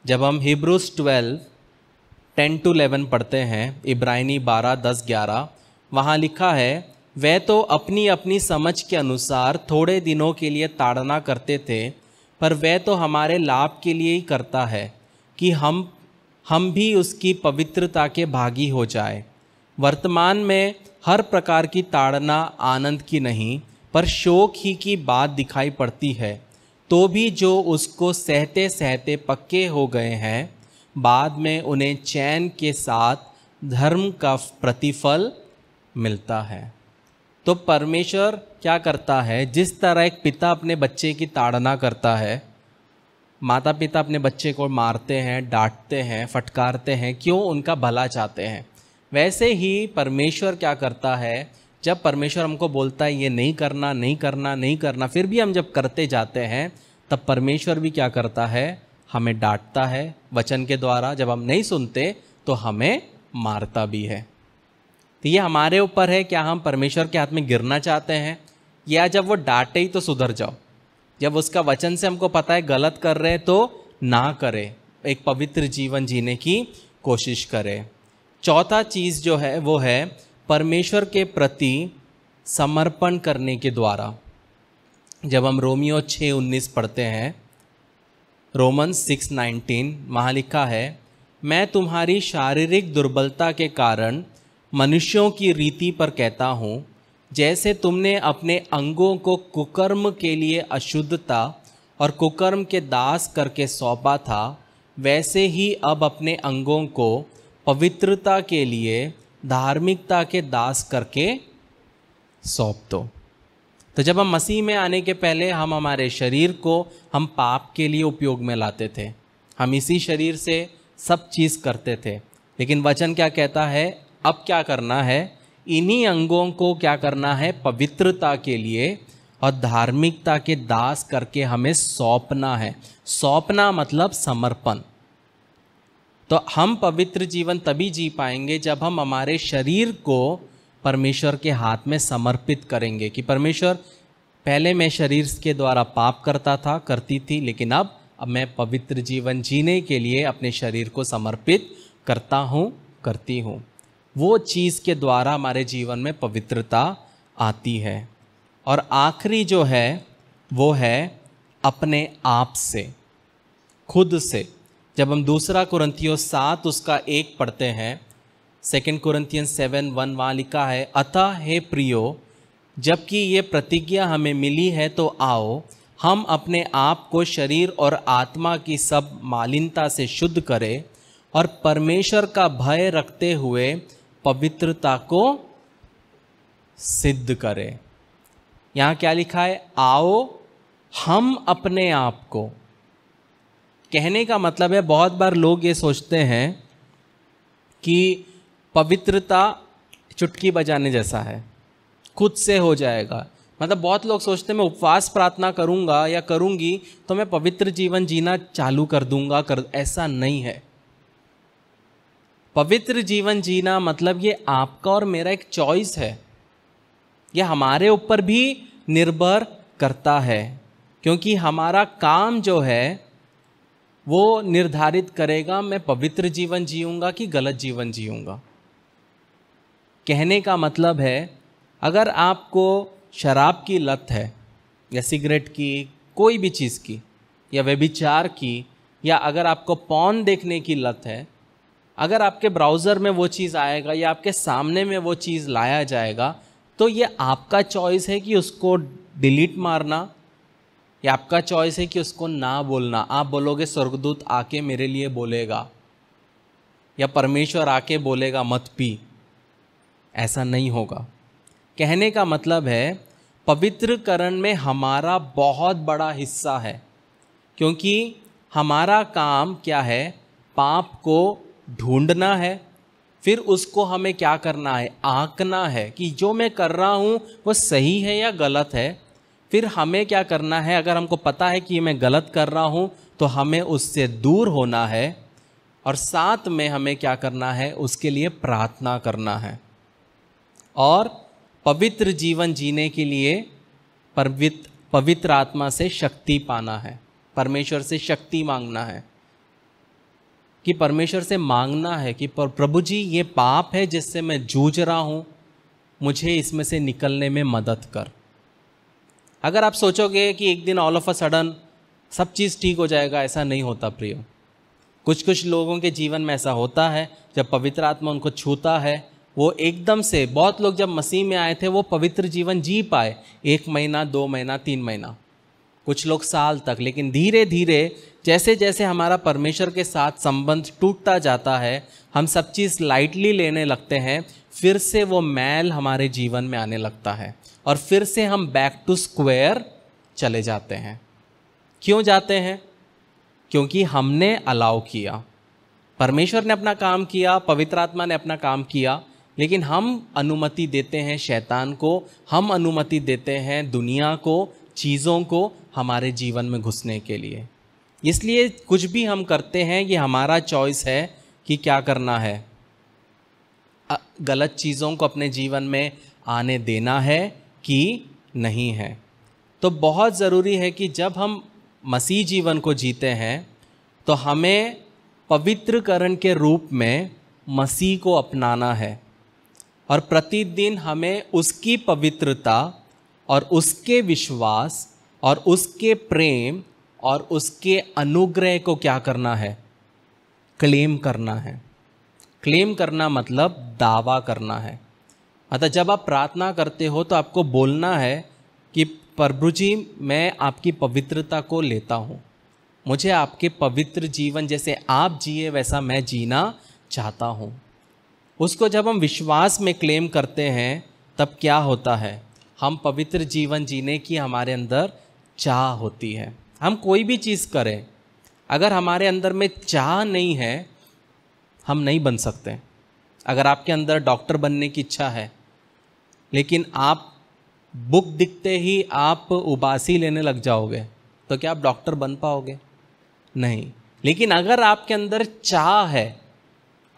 जब हम हिब्रूज 12:10-11 पढ़ते हैं, इब्रानी 12:10-11, वहाँ लिखा है, वे तो अपनी अपनी समझ के अनुसार थोड़े दिनों के लिए ताड़ना करते थे, पर वह तो हमारे लाभ के लिए ही करता है कि हम भी उसकी पवित्रता के भागी हो जाए। वर्तमान में हर प्रकार की ताड़ना आनंद की नहीं पर शोक ही की बात दिखाई पड़ती है, तो भी जो उसको सहते सहते पक्के हो गए हैं, बाद में उन्हें चैन के साथ धर्म का प्रतिफल मिलता है। तो परमेश्वर क्या करता है? जिस तरह एक पिता अपने बच्चे की ताड़ना करता है, माता पिता अपने बच्चे को मारते हैं, डांटते हैं, फटकारते हैं, क्यों? उनका भला चाहते हैं। वैसे ही परमेश्वर क्या करता है जब परमेश्वर हमको बोलता है ये नहीं करना, नहीं करना, नहीं करना, फिर भी हम जब करते जाते हैं, तब परमेश्वर भी क्या करता है, हमें डांटता है वचन के द्वारा। जब हम नहीं सुनते तो हमें मारता भी है। तो ये हमारे ऊपर है, क्या हम परमेश्वर के हाथ में गिरना चाहते हैं, या जब वो डांटे ही तो सुधर जाओ। जब उसका वचन से हमको पता है गलत कर रहे हैं तो ना करें, एक पवित्र जीवन जीने की कोशिश करें। चौथा चीज़ जो है वो है परमेश्वर के प्रति समर्पण करने के द्वारा। जब हम रोमियो 6:19 पढ़ते हैं, रोमन्स 6:19, वहाँ लिखा है, मैं तुम्हारी शारीरिक दुर्बलता के कारण मनुष्यों की रीति पर कहता हूँ, जैसे तुमने अपने अंगों को कुकर्म के लिए अशुद्धता और कुकर्म के दास करके सौंपा था, वैसे ही अब अपने अंगों को पवित्रता के लिए धार्मिकता के दास करके सौंप दो। तो जब हम मसीह में आने के पहले हम हमारे शरीर को हम पाप के लिए उपयोग में लाते थे, हम इसी शरीर से सब चीज़ करते थे, लेकिन वचन क्या कहता है, अब क्या करना है, इन्हीं अंगों को क्या करना है, पवित्रता के लिए और धार्मिकता के दास करके हमें सौंपना है। सौंपना मतलब समर्पण। तो हम पवित्र जीवन तभी जी पाएंगे जब हम हमारे शरीर को परमेश्वर के हाथ में समर्पित करेंगे कि परमेश्वर, पहले मैं शरीर के द्वारा पाप करता था, करती थी, लेकिन अब मैं पवित्र जीवन जीने के लिए अपने शरीर को समर्पित करता हूँ, करती हूँ। वो चीज़ के द्वारा हमारे जीवन में पवित्रता आती है। और आखिरी जो है वो है अपने आप से, खुद से। जब हम 2 कुरिन्थियों 7 उसका 1 पढ़ते हैं, 2 कुरिन्थियन 7:1 वहाँ लिखा है, अतः हे प्रियो, जबकि ये प्रतिज्ञा हमें मिली है तो आओ हम अपने आप को शरीर और आत्मा की सब मालिन्यता से शुद्ध करें और परमेश्वर का भय रखते हुए पवित्रता को सिद्ध करें। यहाँ क्या लिखा है, आओ हम अपने आप को। कहने का मतलब है, बहुत बार लोग ये सोचते हैं कि पवित्रता चुटकी बजाने जैसा है, खुद से हो जाएगा। मतलब बहुत लोग सोचते हैं मैं उपवास प्रार्थना करूँगा या करूँगी तो मैं पवित्र जीवन जीना चालू कर दूँगा, ऐसा नहीं है। पवित्र जीवन जीना मतलब ये आपका और मेरा एक चॉइस है, यह हमारे ऊपर भी निर्भर करता है, क्योंकि हमारा काम जो है वो निर्धारित करेगा मैं पवित्र जीवन जीऊँगा कि गलत जीवन जीऊँगा। कहने का मतलब है, अगर आपको शराब की लत है या सिगरेट की, कोई भी चीज़ की, या व्यभिचार की, या अगर आपको पॉर्न देखने की लत है, अगर आपके ब्राउज़र में वो चीज़ आएगा या आपके सामने में वो चीज़ लाया जाएगा, तो ये आपका चॉइस है कि उसको डिलीट मारना, या आपका चॉइस है कि उसको ना बोलना। आप बोलोगे स्वर्गदूत आके मेरे लिए बोलेगा, या परमेश्वर आके बोलेगा मत पी, ऐसा नहीं होगा। कहने का मतलब है, पवित्रकरण में हमारा बहुत बड़ा हिस्सा है, क्योंकि हमारा काम क्या है, पाप को ढूंढना है, फिर उसको हमें क्या करना है, आंकना है कि जो मैं कर रहा हूँ वो सही है या गलत है। फिर हमें क्या करना है, अगर हमको पता है कि मैं गलत कर रहा हूँ तो हमें उससे दूर होना है, और साथ में हमें क्या करना है, उसके लिए प्रार्थना करना है, और पवित्र जीवन जीने के लिए पवित्र आत्मा से शक्ति पाना है, परमेश्वर से शक्ति मांगना है, कि परमेश्वर से मांगना है कि प्रभु जी ये पाप है जिससे मैं जूझ रहा हूँ, मुझे इसमें से निकलने में मदद कर। अगर आप सोचोगे कि एक दिन ऑल ऑफ अ सडन सब चीज़ ठीक हो जाएगा, ऐसा नहीं होता प्रियो। कुछ लोगों के जीवन में ऐसा होता है, जब पवित्र आत्मा उनको छूता है, वो एकदम से, बहुत लोग जब मसीह में आए थे वो पवित्र जीवन जी पाए 1 महीना, 2 महीना, 3 महीना, कुछ लोग साल तक, लेकिन धीरे धीरे जैसे जैसे हमारा परमेश्वर के साथ संबंध टूटता जाता है, हम सब चीज़ लाइटली लेने लगते हैं, फिर से वो मैल हमारे जीवन में आने लगता है, और फिर से हम बैक टू स्क्वायर चले जाते हैं। क्यों जाते हैं? क्योंकि हमने अलाउ किया, परमेश्वर ने अपना काम किया, पवित्र आत्मा ने अपना काम किया, लेकिन हम अनुमति देते हैं शैतान को, हम अनुमति देते हैं दुनिया को, चीज़ों को हमारे जीवन में घुसने के लिए। इसलिए कुछ भी हम करते हैं ये हमारा चॉइस है कि क्या करना है, गलत चीज़ों को अपने जीवन में आने देना है कि नहीं है। तो बहुत ज़रूरी है कि जब हम मसीह जीवन को जीते हैं तो हमें पवित्रकरण के रूप में मसीह को अपनाना है और प्रतिदिन हमें उसकी पवित्रता और उसके विश्वास और उसके प्रेम और उसके अनुग्रह को क्या करना है, क्लेम करना है। क्लेम करना मतलब दावा करना है। अतः जब आप प्रार्थना करते हो तो आपको बोलना है कि प्रभु जी मैं आपकी पवित्रता को लेता हूँ, मुझे आपके पवित्र जीवन जैसे आप जिए वैसा मैं जीना चाहता हूँ। उसको जब हम विश्वास में क्लेम करते हैं तब क्या होता है, हम पवित्र जीवन जीने की हमारे अंदर चाह होती है। हम कोई भी चीज़ करें, अगर हमारे अंदर में चाह नहीं है हम नहीं बन सकते। अगर आपके अंदर डॉक्टर बनने की इच्छा है लेकिन आप बुक दिखते ही आप उबासी लेने लग जाओगे तो क्या आप डॉक्टर बन पाओगे? नहीं। लेकिन अगर आपके अंदर चाह है,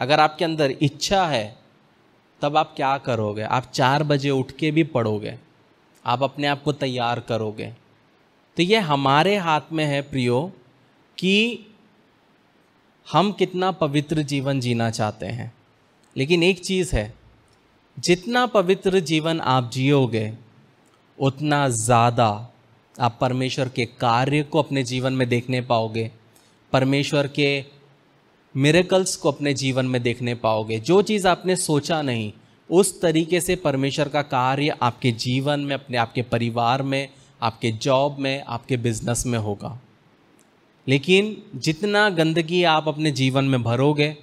अगर आपके अंदर इच्छा है, तब आप क्या करोगे? आप 4 बजे उठ के भी पढ़ोगे, आप अपने आप को तैयार करोगे। तो ये हमारे हाथ में है प्रियो कि हम कितना पवित्र जीवन जीना चाहते हैं। लेकिन एक चीज़ है, जितना पवित्र जीवन आप जियोगे उतना ज़्यादा आप परमेश्वर के कार्य को अपने जीवन में देखने पाओगे, परमेश्वर के मिरेकल्स को अपने जीवन में देखने पाओगे। जो चीज़ आपने सोचा नहीं उस तरीके से परमेश्वर का कार्य आपके जीवन में, अपने आपके परिवार में, आपके जॉब में, आपके बिजनेस में होगा। लेकिन जितना गंदगी आप अपने जीवन में भरोगे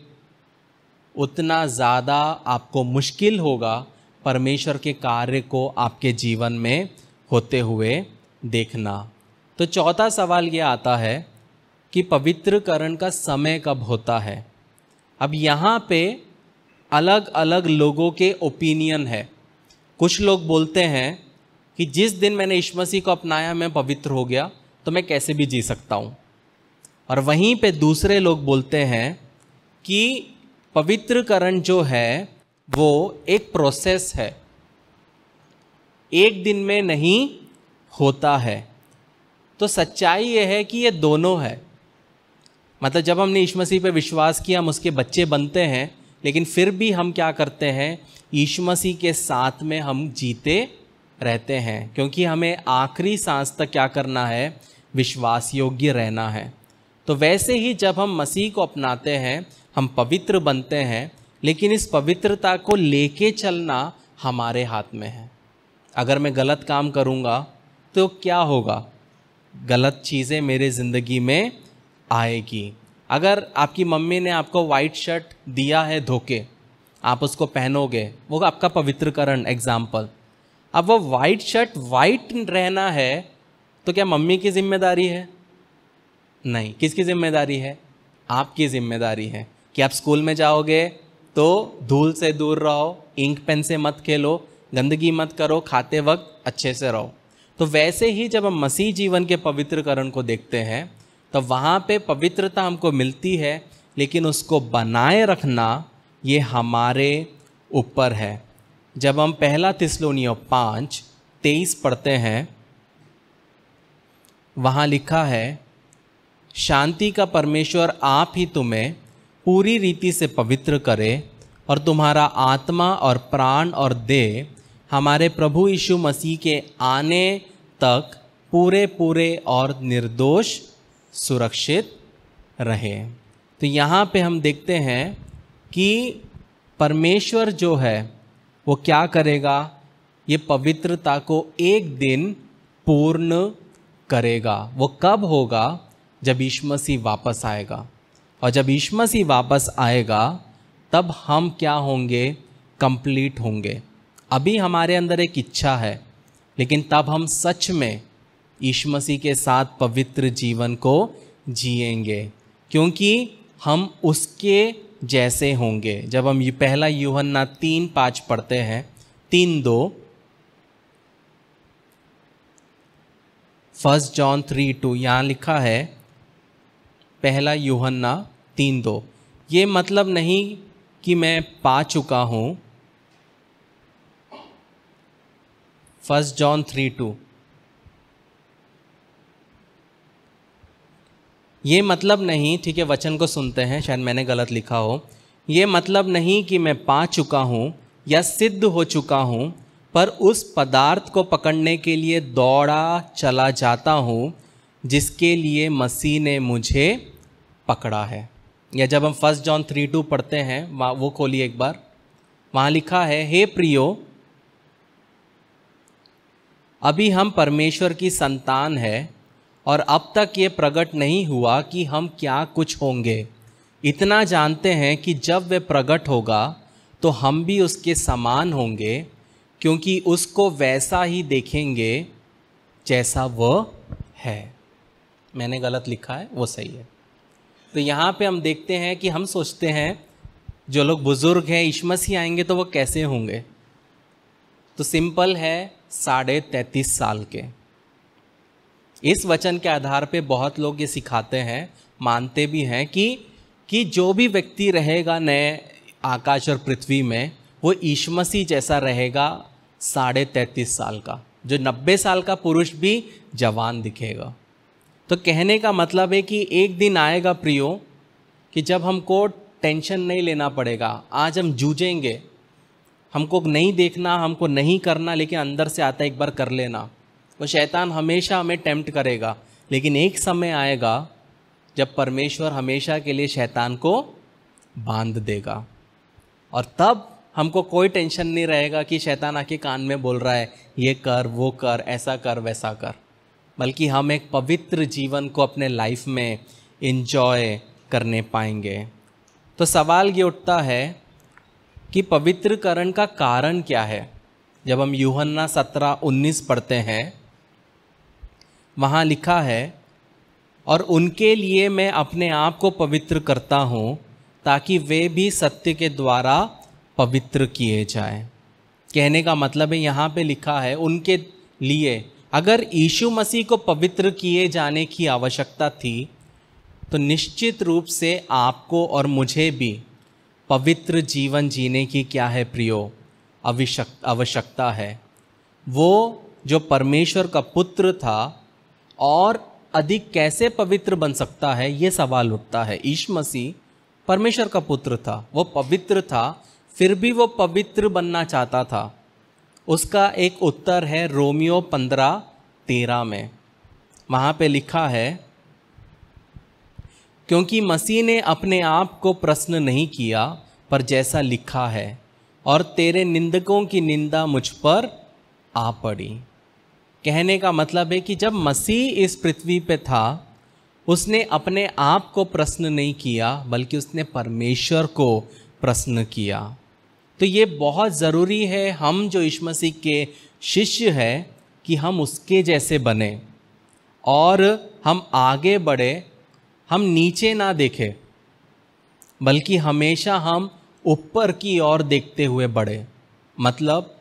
उतना ज़्यादा आपको मुश्किल होगा परमेश्वर के कार्य को आपके जीवन में होते हुए देखना। तो चौथा सवाल ये आता है कि पवित्रकरण का समय कब होता है। अब यहाँ पे अलग अलग लोगों के ओपिनियन है। कुछ लोग बोलते हैं कि जिस दिन मैंने यीशु मसीह को अपनाया मैं पवित्र हो गया तो मैं कैसे भी जी सकता हूँ। और वहीं पे दूसरे लोग बोलते हैं कि पवित्रकरण जो है वो एक प्रोसेस है, एक दिन में नहीं होता है। तो सच्चाई ये है कि ये दोनों है। मतलब जब हमने यीशु मसीह पे विश्वास किया हम उसके बच्चे बनते हैं, लेकिन फिर भी हम क्या करते हैं, यीशु मसीह के साथ में हम जीते रहते हैं, क्योंकि हमें आखिरी सांस तक क्या करना है, विश्वास योग्य रहना है। तो वैसे ही जब हम मसीह को अपनाते हैं हम पवित्र बनते हैं, लेकिन इस पवित्रता को लेके चलना हमारे हाथ में है। अगर मैं गलत काम करूँगा तो क्या होगा, गलत चीज़ें मेरे ज़िंदगी में आएगी। अगर आपकी मम्मी ने आपको वाइट शर्ट दिया है धोके, आप उसको पहनोगे, वो आपका पवित्रकरण एग्जाम्पल। अब वो वाइट शर्ट वाइट रहना है तो क्या मम्मी की जिम्मेदारी है? नहीं। किसकी जिम्मेदारी है? आपकी जिम्मेदारी है कि आप स्कूल में जाओगे तो धूल से दूर रहो, इंक पेन से मत खेलो, गंदगी मत करो, खाते वक्त अच्छे से रहो। तो वैसे ही जब हम मसीह जीवन के पवित्रकरण को देखते हैं तो वहाँ पे पवित्रता हमको मिलती है, लेकिन उसको बनाए रखना ये हमारे ऊपर है। जब हम 1 थिस्सलुनीय 5:23 पढ़ते हैं, वहाँ लिखा है, शांति का परमेश्वर आप ही तुम्हें पूरी रीति से पवित्र करे और तुम्हारा आत्मा और प्राण और देह हमारे प्रभु यीशु मसीह के आने तक पूरे पूरे और निर्दोष सुरक्षित रहे। तो यहाँ पे हम देखते हैं कि परमेश्वर जो है वो क्या करेगा, ये पवित्रता को एक दिन पूर्ण करेगा। वो कब होगा? जब यीशु मसीह वापस आएगा। और जब यीशु मसीह वापस आएगा तब हम क्या होंगे, कंप्लीट होंगे। अभी हमारे अंदर एक इच्छा है, लेकिन तब हम सच में यीशु मसीह के साथ पवित्र जीवन को जिएंगे, क्योंकि हम उसके जैसे होंगे। जब हम ये पहला यूहन्ना 3:5 पढ़ते हैं, 3:2, 1 जॉन 3:2, यहाँ लिखा है पहला यूहन्ना 3:2, ये मतलब नहीं कि मैं पा चुका हूँ। 1 जॉन 3:2, ये मतलब नहीं, ठीक है वचन को सुनते हैं, शायद मैंने गलत लिखा हो। ये मतलब नहीं कि मैं पा चुका हूँ या सिद्ध हो चुका हूँ, पर उस पदार्थ को पकड़ने के लिए दौड़ा चला जाता हूँ जिसके लिए मसीह ने मुझे पकड़ा है। या जब हम 1 जॉन 3:2 पढ़ते हैं, वो खोलिए एक बार, वहाँ लिखा है, हे प्रियो, अभी हम परमेश्वर की संतान है और अब तक ये प्रकट नहीं हुआ कि हम क्या कुछ होंगे। इतना जानते हैं कि जब वह प्रकट होगा तो हम भी उसके समान होंगे, क्योंकि उसको वैसा ही देखेंगे जैसा वह है। मैंने गलत लिखा है, वो सही है। तो यहाँ पे हम देखते हैं कि हम सोचते हैं जो लोग बुज़ुर्ग हैं, यीशु मसीह आएंगे तो वो कैसे होंगे। तो सिंपल है, 33.5 साल के। इस वचन के आधार पे बहुत लोग ये सिखाते हैं, मानते भी हैं कि जो भी व्यक्ति रहेगा नए आकाश और पृथ्वी में, वो यीशु मसीह जैसा रहेगा 33.5 साल का। जो 90 साल का पुरुष भी जवान दिखेगा। तो कहने का मतलब है कि एक दिन आएगा प्रियो कि जब हमको टेंशन नहीं लेना पड़ेगा। आज हम जूझेंगे, हमको नहीं देखना, हमको नहीं करना, लेकिन अंदर से आता है एक बार कर लेना। वो शैतान हमेशा हमें टेम्प्ट करेगा, लेकिन एक समय आएगा जब परमेश्वर हमेशा के लिए शैतान को बांध देगा, और तब हमको कोई टेंशन नहीं रहेगा कि शैतान आके कान में बोल रहा है ये कर, वो कर, ऐसा कर, वैसा कर, बल्कि हम एक पवित्र जीवन को अपने लाइफ में एंजॉय करने पाएंगे। तो सवाल ये उठता है कि पवित्रकरण का कारण क्या है। जब हम यूहन्ना 17:19 पढ़ते हैं, वहाँ लिखा है, और उनके लिए मैं अपने आप को पवित्र करता हूँ ताकि वे भी सत्य के द्वारा पवित्र किए जाएं। कहने का मतलब है, यहाँ पे लिखा है उनके लिए। अगर यीशु मसीह को पवित्र किए जाने की आवश्यकता थी, तो निश्चित रूप से आपको और मुझे भी पवित्र जीवन जीने की क्या है प्रियो, आवश्यकता है। वो जो परमेश्वर का पुत्र था और अधिक कैसे पवित्र बन सकता है, ये सवाल उठता है। यीशु मसीह परमेश्वर का पुत्र था, वो पवित्र था, फिर भी वो पवित्र बनना चाहता था। उसका एक उत्तर है रोमियो 15:13 में। वहाँ पे लिखा है, क्योंकि मसीह ने अपने आप को प्रश्न नहीं किया, पर जैसा लिखा है, और तेरे निंदकों की निंदा मुझ पर आ पड़ी। कहने का मतलब है कि जब मसीह इस पृथ्वी पे था, उसने अपने आप को प्रश्न नहीं किया, बल्कि उसने परमेश्वर को प्रश्न किया। तो ये बहुत ज़रूरी है, हम जो यीशु मसीह के शिष्य हैं, कि हम उसके जैसे बने और हम आगे बढ़े। हम नीचे ना देखें, बल्कि हमेशा हम ऊपर की ओर देखते हुए बढ़े। मतलब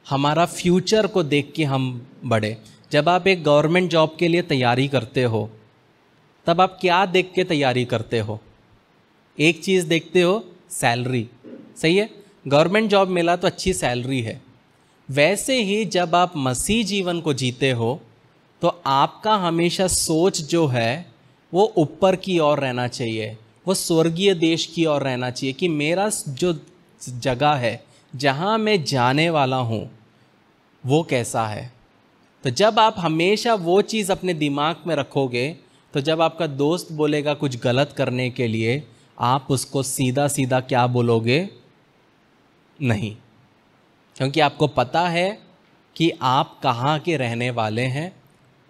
हमारा फ्यूचर को देख के हम बढ़े। जब आप एक गवर्नमेंट जॉब के लिए तैयारी करते हो, तब आप क्या देख के तैयारी करते हो? एक चीज़ देखते हो, सैलरी। सही है, गवर्नमेंट जॉब मिला तो अच्छी सैलरी है। वैसे ही जब आप मसीह जीवन को जीते हो, तो आपका हमेशा सोच जो है वो ऊपर की ओर रहना चाहिए, वो स्वर्गीय देश की ओर रहना चाहिए, कि मेरा जो जगह है, जहाँ मैं जाने वाला हूँ, वो कैसा है। तो जब आप हमेशा वो चीज़ अपने दिमाग में रखोगे, तो जब आपका दोस्त बोलेगा कुछ गलत करने के लिए, आप उसको सीधा सीधा क्या बोलोगे? नहीं, क्योंकि आपको पता है कि आप कहाँ के रहने वाले हैं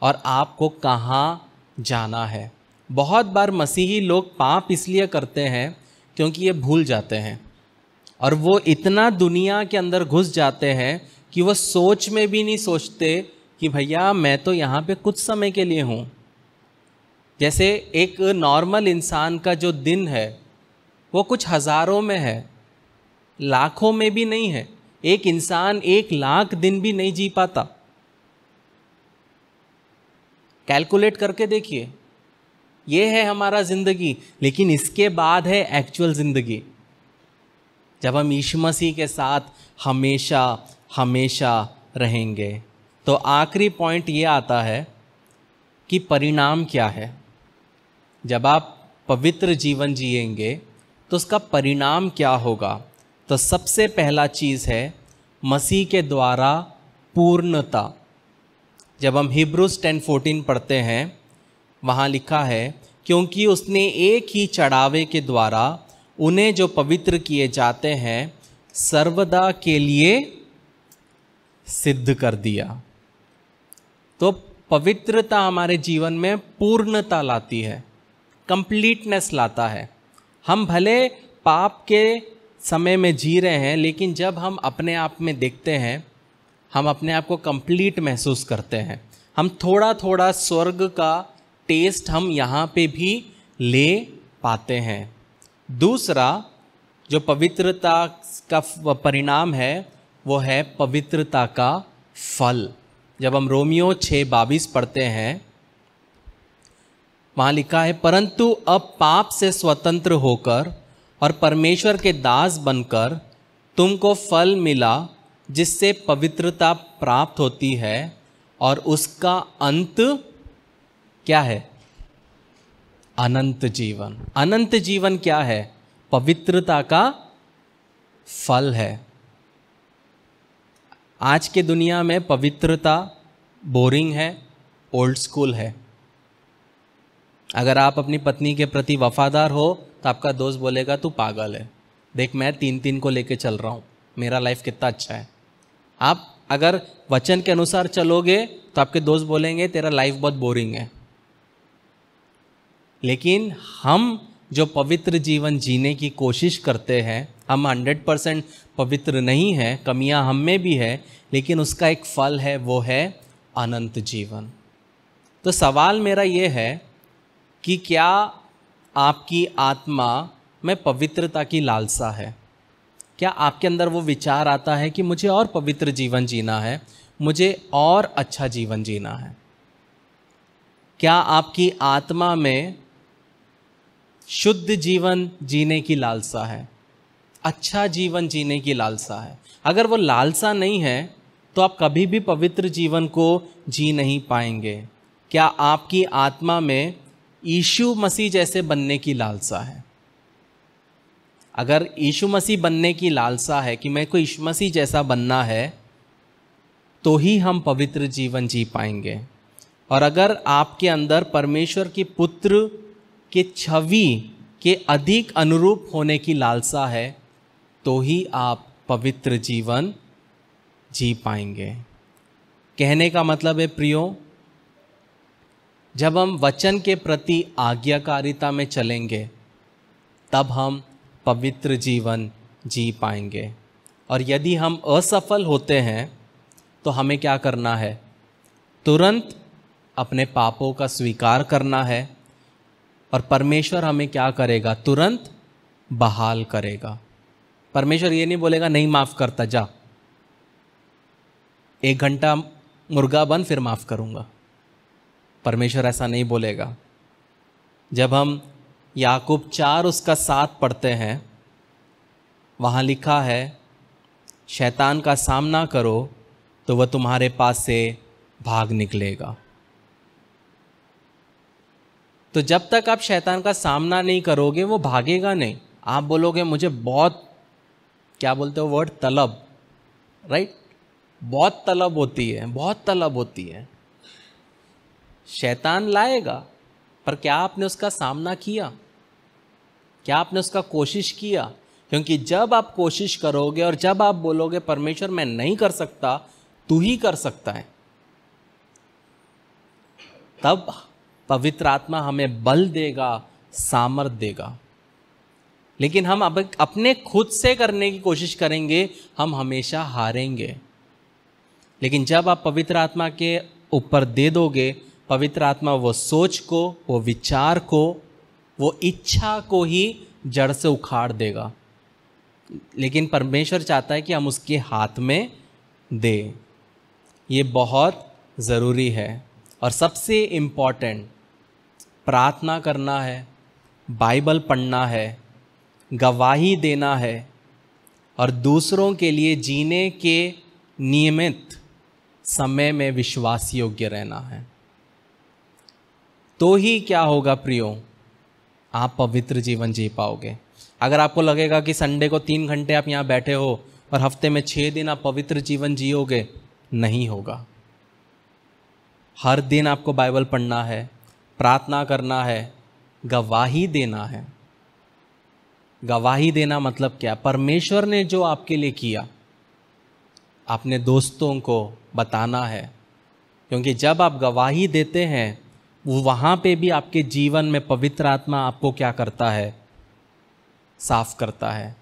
और आपको कहाँ जाना है। बहुत बार मसीही लोग पाप इसलिए करते हैं क्योंकि ये भूल जाते हैं, और वो इतना दुनिया के अंदर घुस जाते हैं कि वो सोच में भी नहीं सोचते कि भैया मैं तो यहाँ पे कुछ समय के लिए हूँ। जैसे एक नॉर्मल इंसान का जो दिन है, वो कुछ हजारों में है, लाखों में भी नहीं है। एक इंसान 1,00,000 दिन भी नहीं जी पाता। कैलकुलेट करके देखिए, ये है हमारा जिंदगी। लेकिन इसके बाद है एक्चुअल जिंदगी, जब हम यीशु मसीह के साथ हमेशा हमेशा रहेंगे। तो आखिरी पॉइंट ये आता है कि परिणाम क्या है। जब आप पवित्र जीवन जिएंगे तो उसका परिणाम क्या होगा। तो सबसे पहला चीज़ है मसीह के द्वारा पूर्णता। जब हम हिब्रूज 10:14 पढ़ते हैं, वहाँ लिखा है, क्योंकि उसने एक ही चढ़ावे के द्वारा उन्हें जो पवित्र किए जाते हैं सर्वदा के लिए सिद्ध कर दिया। तो पवित्रता हमारे जीवन में पूर्णता लाती है, कंप्लीटनेस लाता है। हम भले पाप के समय में जी रहे हैं, लेकिन जब हम अपने आप में देखते हैं, हम अपने आप को कंप्लीट महसूस करते हैं। हम थोड़ा थोड़ा स्वर्ग का टेस्ट हम यहाँ पे भी ले पाते हैं। दूसरा जो पवित्रता का परिणाम है वो है पवित्रता का फल। जब हम रोमियो 6:22 पढ़ते हैं, वहाँ लिखा है, परंतु अब पाप से स्वतंत्र होकर और परमेश्वर के दास बनकर तुमको फल मिला जिससे पवित्रता प्राप्त होती है, और उसका अंत क्या है? अनंत जीवन। अनंत जीवन क्या है? पवित्रता का फल है। आज के दुनिया में पवित्रता बोरिंग है, ओल्ड स्कूल है। अगर आप अपनी पत्नी के प्रति वफादार हो तो आपका दोस्त बोलेगा तू पागल है, देख मैं 3 को लेके चल रहा हूँ, मेरा लाइफ कितना अच्छा है। आप अगर वचन के अनुसार चलोगे तो आपके दोस्त बोलेंगे तेरा लाइफ बहुत बोरिंग है। लेकिन हम जो पवित्र जीवन जीने की कोशिश करते हैं, हम 100% पवित्र नहीं हैं, कमियां हम में भी है, लेकिन उसका एक फल है, वो है अनंत जीवन। तो सवाल मेरा ये है कि क्या आपकी आत्मा में पवित्रता की लालसा है? क्या आपके अंदर वो विचार आता है कि मुझे और पवित्र जीवन जीना है, मुझे और अच्छा जीवन जीना है? क्या आपकी आत्मा में शुद्ध जीवन जीने की लालसा है, अच्छा जीवन जीने की लालसा है? अगर वो लालसा नहीं है तो आप कभी भी पवित्र जीवन को जी नहीं पाएंगे। क्या आपकी आत्मा में यीशु मसीह जैसे बनने की लालसा है? अगर यीशु मसीह बनने की लालसा है कि मेरे को यीशु मसीह जैसा बनना है, तो ही हम पवित्र जीवन जी पाएंगे। और अगर आपके अंदर परमेश्वर के पुत्र के छवि के अधिक अनुरूप होने की लालसा है, तो ही आप पवित्र जीवन जी पाएंगे। कहने का मतलब है प्रियो, जब हम वचन के प्रति आज्ञाकारिता में चलेंगे तब हम पवित्र जीवन जी पाएंगे। और यदि हम असफल होते हैं तो हमें क्या करना है? तुरंत अपने पापों का स्वीकार करना है, और परमेश्वर हमें क्या करेगा? तुरंत बहाल करेगा। परमेश्वर ये नहीं बोलेगा नहीं माफ़ करता, जा 1 घंटा मुर्गा बन फिर माफ़ करूँगा। परमेश्वर ऐसा नहीं बोलेगा। जब हम याकूब 4:7 पढ़ते हैं, वहाँ लिखा है, शैतान का सामना करो तो वह तुम्हारे पास से भाग निकलेगा। तो जब तक आप शैतान का सामना नहीं करोगे वो भागेगा नहीं। आप बोलोगे मुझे बहुत, क्या बोलते हो वर्ड, तलब, राइट? बहुत तलब होती है, बहुत तलब होती है। शैतान लाएगा, पर क्या आपने उसका सामना किया? क्या आपने उसका कोशिश किया? क्योंकि जब आप कोशिश करोगे और जब आप बोलोगे परमेश्वर मैं नहीं कर सकता, तू ही कर सकता है, तब पवित्र आत्मा हमें बल देगा, सामर्थ देगा। लेकिन हम अब अपने खुद से करने की कोशिश करेंगे, हम हमेशा हारेंगे। लेकिन जब आप पवित्र आत्मा के ऊपर दे दोगे, पवित्र आत्मा वो सोच को, वो विचार को, वो इच्छा को ही जड़ से उखाड़ देगा, लेकिन परमेश्वर चाहता है कि हम उसके हाथ में दें। ये बहुत ज़रूरी है। और सबसे इम्पॉर्टेंट, प्रार्थना करना है, बाइबल पढ़ना है, गवाही देना है और दूसरों के लिए जीने के नियमित समय में विश्वास योग्य रहना है। तो ही क्या होगा प्रियो, आप पवित्र जीवन जी पाओगे। अगर आपको लगेगा कि संडे को 3 घंटे आप यहाँ बैठे हो और हफ्ते में 6 दिन आप पवित्र जीवन जियोगे, नहीं होगा। हर दिन आपको बाइबल पढ़ना है, प्रार्थना करना है, गवाही देना है। गवाही देना मतलब क्या? परमेश्वर ने जो आपके लिए किया अपने दोस्तों को बताना है, क्योंकि जब आप गवाही देते हैं वो वहाँ पे भी आपके जीवन में पवित्र आत्मा आपको क्या करता है? साफ करता है।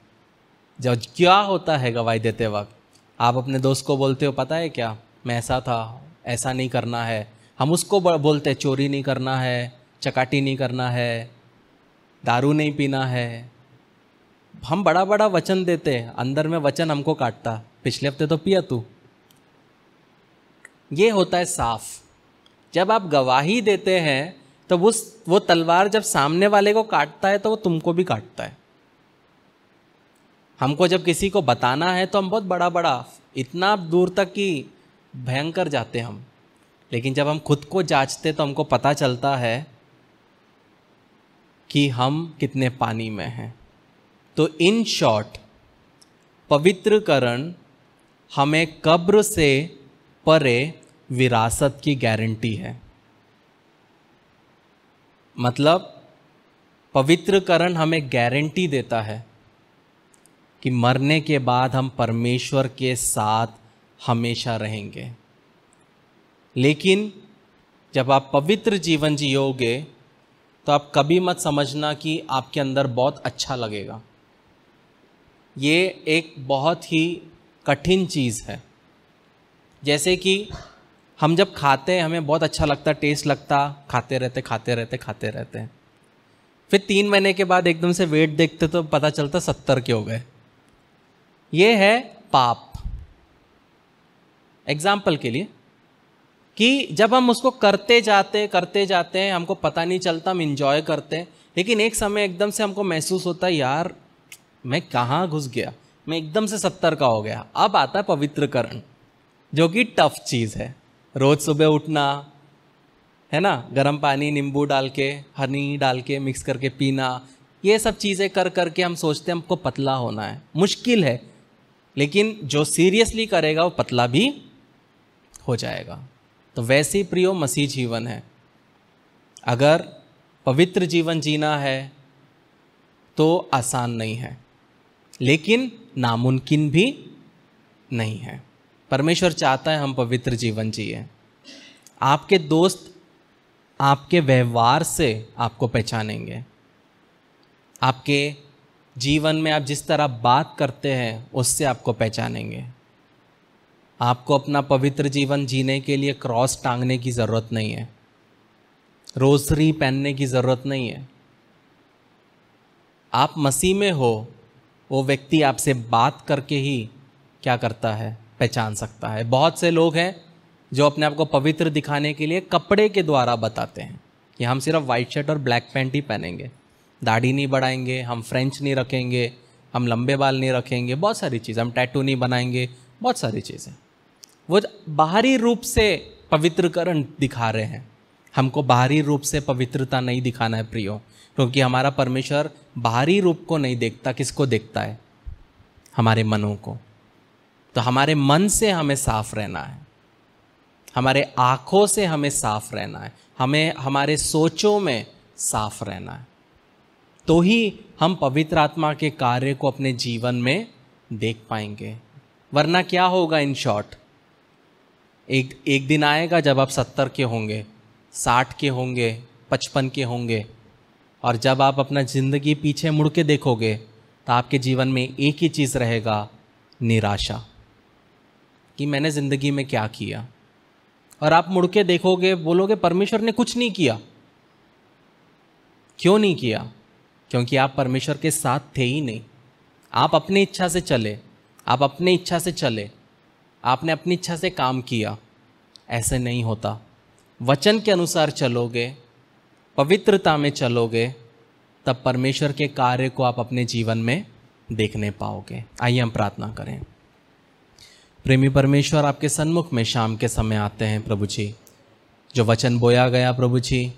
जब क्या होता है गवाही देते वक्त, आप अपने दोस्त को बोलते हो पता है क्या, मैं ऐसा था, ऐसा नहीं करना है। हम उसको बोलते हैं चोरी नहीं करना है, चकाटी नहीं करना है, दारू नहीं पीना है। हम बड़ा बड़ा वचन देते, अंदर में वचन हमको काटता, पिछले हफ्ते तो पिया तू। ये होता है साफ। जब आप गवाही देते हैं तो वो तलवार जब सामने वाले को काटता है तो वो तुमको भी काटता है। हमको जब किसी को बताना है तो हम बहुत बड़ा बड़ा, इतना दूर तक कि भयंकर जाते हम, लेकिन जब हम खुद को जांचते तो हमको पता चलता है कि हम कितने पानी में हैं। तो इन शॉर्ट, पवित्रकरण हमें कब्र से परे विरासत की गारंटी है। मतलब पवित्रकरण हमें गारंटी देता है कि मरने के बाद हम परमेश्वर के साथ हमेशा रहेंगे। लेकिन जब आप पवित्र जीवन जियोगे तो आप कभी मत समझना कि आपके अंदर बहुत अच्छा लगेगा। ये एक बहुत ही कठिन चीज़ है। जैसे कि हम जब खाते हैं हमें बहुत अच्छा लगता, टेस्ट लगता, खाते रहते हैं। फिर 3 महीने के बाद एकदम से वेट देखते तो पता चलता 70 के हो गए। ये है पाप। एग्जाम्पल के लिए कि जब हम उसको करते जाते हैं, हमको पता नहीं चलता, हम इंजॉय करते हैं, लेकिन एक समय एकदम से हमको महसूस होता है यार मैं कहाँ घुस गया, मैं एकदम से 70 का हो गया। अब आता है पवित्रकरण, जो कि टफ चीज़ है। रोज़ सुबह उठना है ना, गर्म पानी नींबू डाल के, हनी डाल के मिक्स करके पीना, ये सब चीज़ें कर करके हम सोचते हैं हमको पतला होना है। मुश्किल है, लेकिन जो सीरियसली करेगा वो पतला भी हो जाएगा। तो वैसे ही प्रियो मसीह जीवन है। अगर पवित्र जीवन जीना है तो आसान नहीं है, लेकिन नामुमकिन भी नहीं है। परमेश्वर चाहता है हम पवित्र जीवन जिए। आपके दोस्त आपके व्यवहार से आपको पहचानेंगे। आपके जीवन में आप जिस तरह बात करते हैं उससे आपको पहचानेंगे। आपको अपना पवित्र जीवन जीने के लिए क्रॉस टांगने की ज़रूरत नहीं है, रोज़री पहनने की ज़रूरत नहीं है। आप मसीह में हो, वो व्यक्ति आपसे बात करके ही क्या करता है, पहचान सकता है। बहुत से लोग हैं जो अपने आप को पवित्र दिखाने के लिए कपड़े के द्वारा बताते हैं कि हम सिर्फ वाइट शर्ट और ब्लैक पैंट ही पहनेंगे, दाढ़ी नहीं बढ़ाएंगे, हम फ्रेंच नहीं रखेंगे, हम लंबे बाल नहीं रखेंगे, बहुत सारी चीज़ें, हम टैटू नहीं बनाएंगे, बहुत सारी चीज़ें। वो बाहरी रूप से पवित्रकरण दिखा रहे हैं। हमको बाहरी रूप से पवित्रता नहीं दिखाना है प्रियो, क्योंकि हमारा परमेश्वर बाहरी रूप को नहीं देखता। किसको देखता है? हमारे मनों को। तो हमारे मन से हमें साफ रहना है, हमारे आँखों से हमें साफ रहना है, हमें हमारे सोचों में साफ रहना है। तो ही हम पवित्र आत्मा के कार्य को अपने जीवन में देख पाएंगे। वरना क्या होगा? इन शॉर्ट, एक दिन आएगा जब आप 70 के होंगे, 60 के होंगे, 55 के होंगे, और जब आप अपना ज़िंदगी पीछे मुड़ के देखोगे तो आपके जीवन में एक ही चीज़ रहेगा, निराशा, कि मैंने ज़िंदगी में क्या किया। और आप मुड़ के देखोगे, बोलोगे परमेश्वर ने कुछ नहीं किया। क्यों नहीं किया? क्योंकि आप परमेश्वर के साथ थे ही नहीं। आप अपनी इच्छा से चले, आप अपनी इच्छा से चले, आपने अपनी इच्छा से काम किया। ऐसे नहीं होता। वचन के अनुसार चलोगे, पवित्रता में चलोगे, तब परमेश्वर के कार्य को आप अपने जीवन में देखने पाओगे। आइए हम प्रार्थना करें। प्रेमी परमेश्वर, आपके सन्मुख में शाम के समय आते हैं प्रभु जी। जो वचन बोया गया प्रभु जी,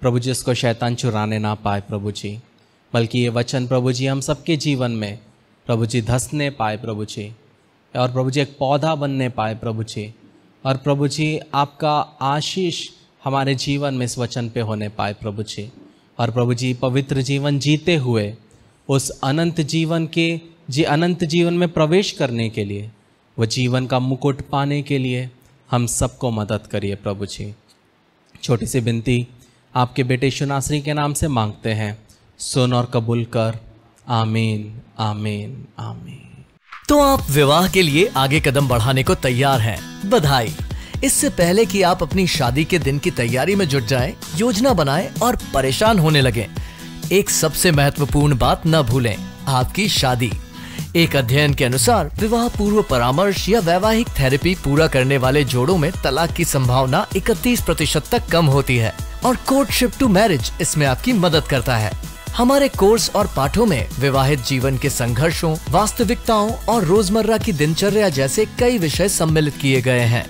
इसको शैतान चुराने ना पाए प्रभु जी, बल्कि ये वचन प्रभु जी हम सबके जीवन में प्रभु जी धंसने पाए प्रभु जी, और प्रभु जी एक पौधा बनने पाए प्रभु जी, और प्रभु जी आपका आशीष हमारे जीवन में इस वचन पे होने पाए प्रभु जी। और प्रभु जी पवित्र जीवन जीते हुए उस अनंत जीवन में प्रवेश करने के लिए, वो जीवन का मुकुट पाने के लिए हम सबको मदद करिए प्रभु जी। छोटी सी विनती आपके बेटे यीशु नासरी के नाम से मांगते हैं, सुन और कबूल कर। आमीन, आमीन, आमीन। तो आप विवाह के लिए आगे कदम बढ़ाने को तैयार हैं। बधाई। इससे पहले कि आप अपनी शादी के दिन की तैयारी में जुट जाएं, योजना बनाएं और परेशान होने लगें, एक सबसे महत्वपूर्ण बात न भूलें, आपकी शादी। एक अध्ययन के अनुसार विवाह पूर्व परामर्श या वैवाहिक थेरेपी पूरा करने वाले जोड़ों में तलाक की संभावना 31% तक कम होती है, और कोर्टशिप टू मैरिज इसमें आपकी मदद करता है। हमारे कोर्स और पाठों में विवाहित जीवन के संघर्षों, वास्तविकताओं और रोजमर्रा की दिनचर्या जैसे कई विषय सम्मिलित किए गए हैं।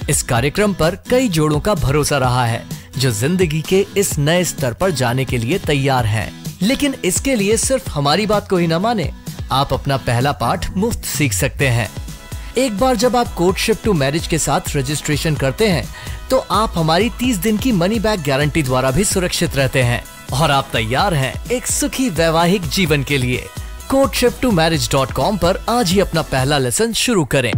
इस कार्यक्रम पर कई जोड़ों का भरोसा रहा है जो जिंदगी के इस नए स्तर पर जाने के लिए तैयार हैं। लेकिन इसके लिए सिर्फ हमारी बात को ही न माने, आप अपना पहला पाठ मुफ्त सीख सकते हैं। एक बार जब आप कोर्टशिप टू मैरिज के साथ रजिस्ट्रेशन करते हैं तो आप हमारी 30 दिन की मनी बैक गारंटी द्वारा भी सुरक्षित रहते हैं, और आप तैयार हैं एक सुखी वैवाहिक जीवन के लिए। courtship2marriage.com पर आज ही अपना पहला लेसन शुरू करें।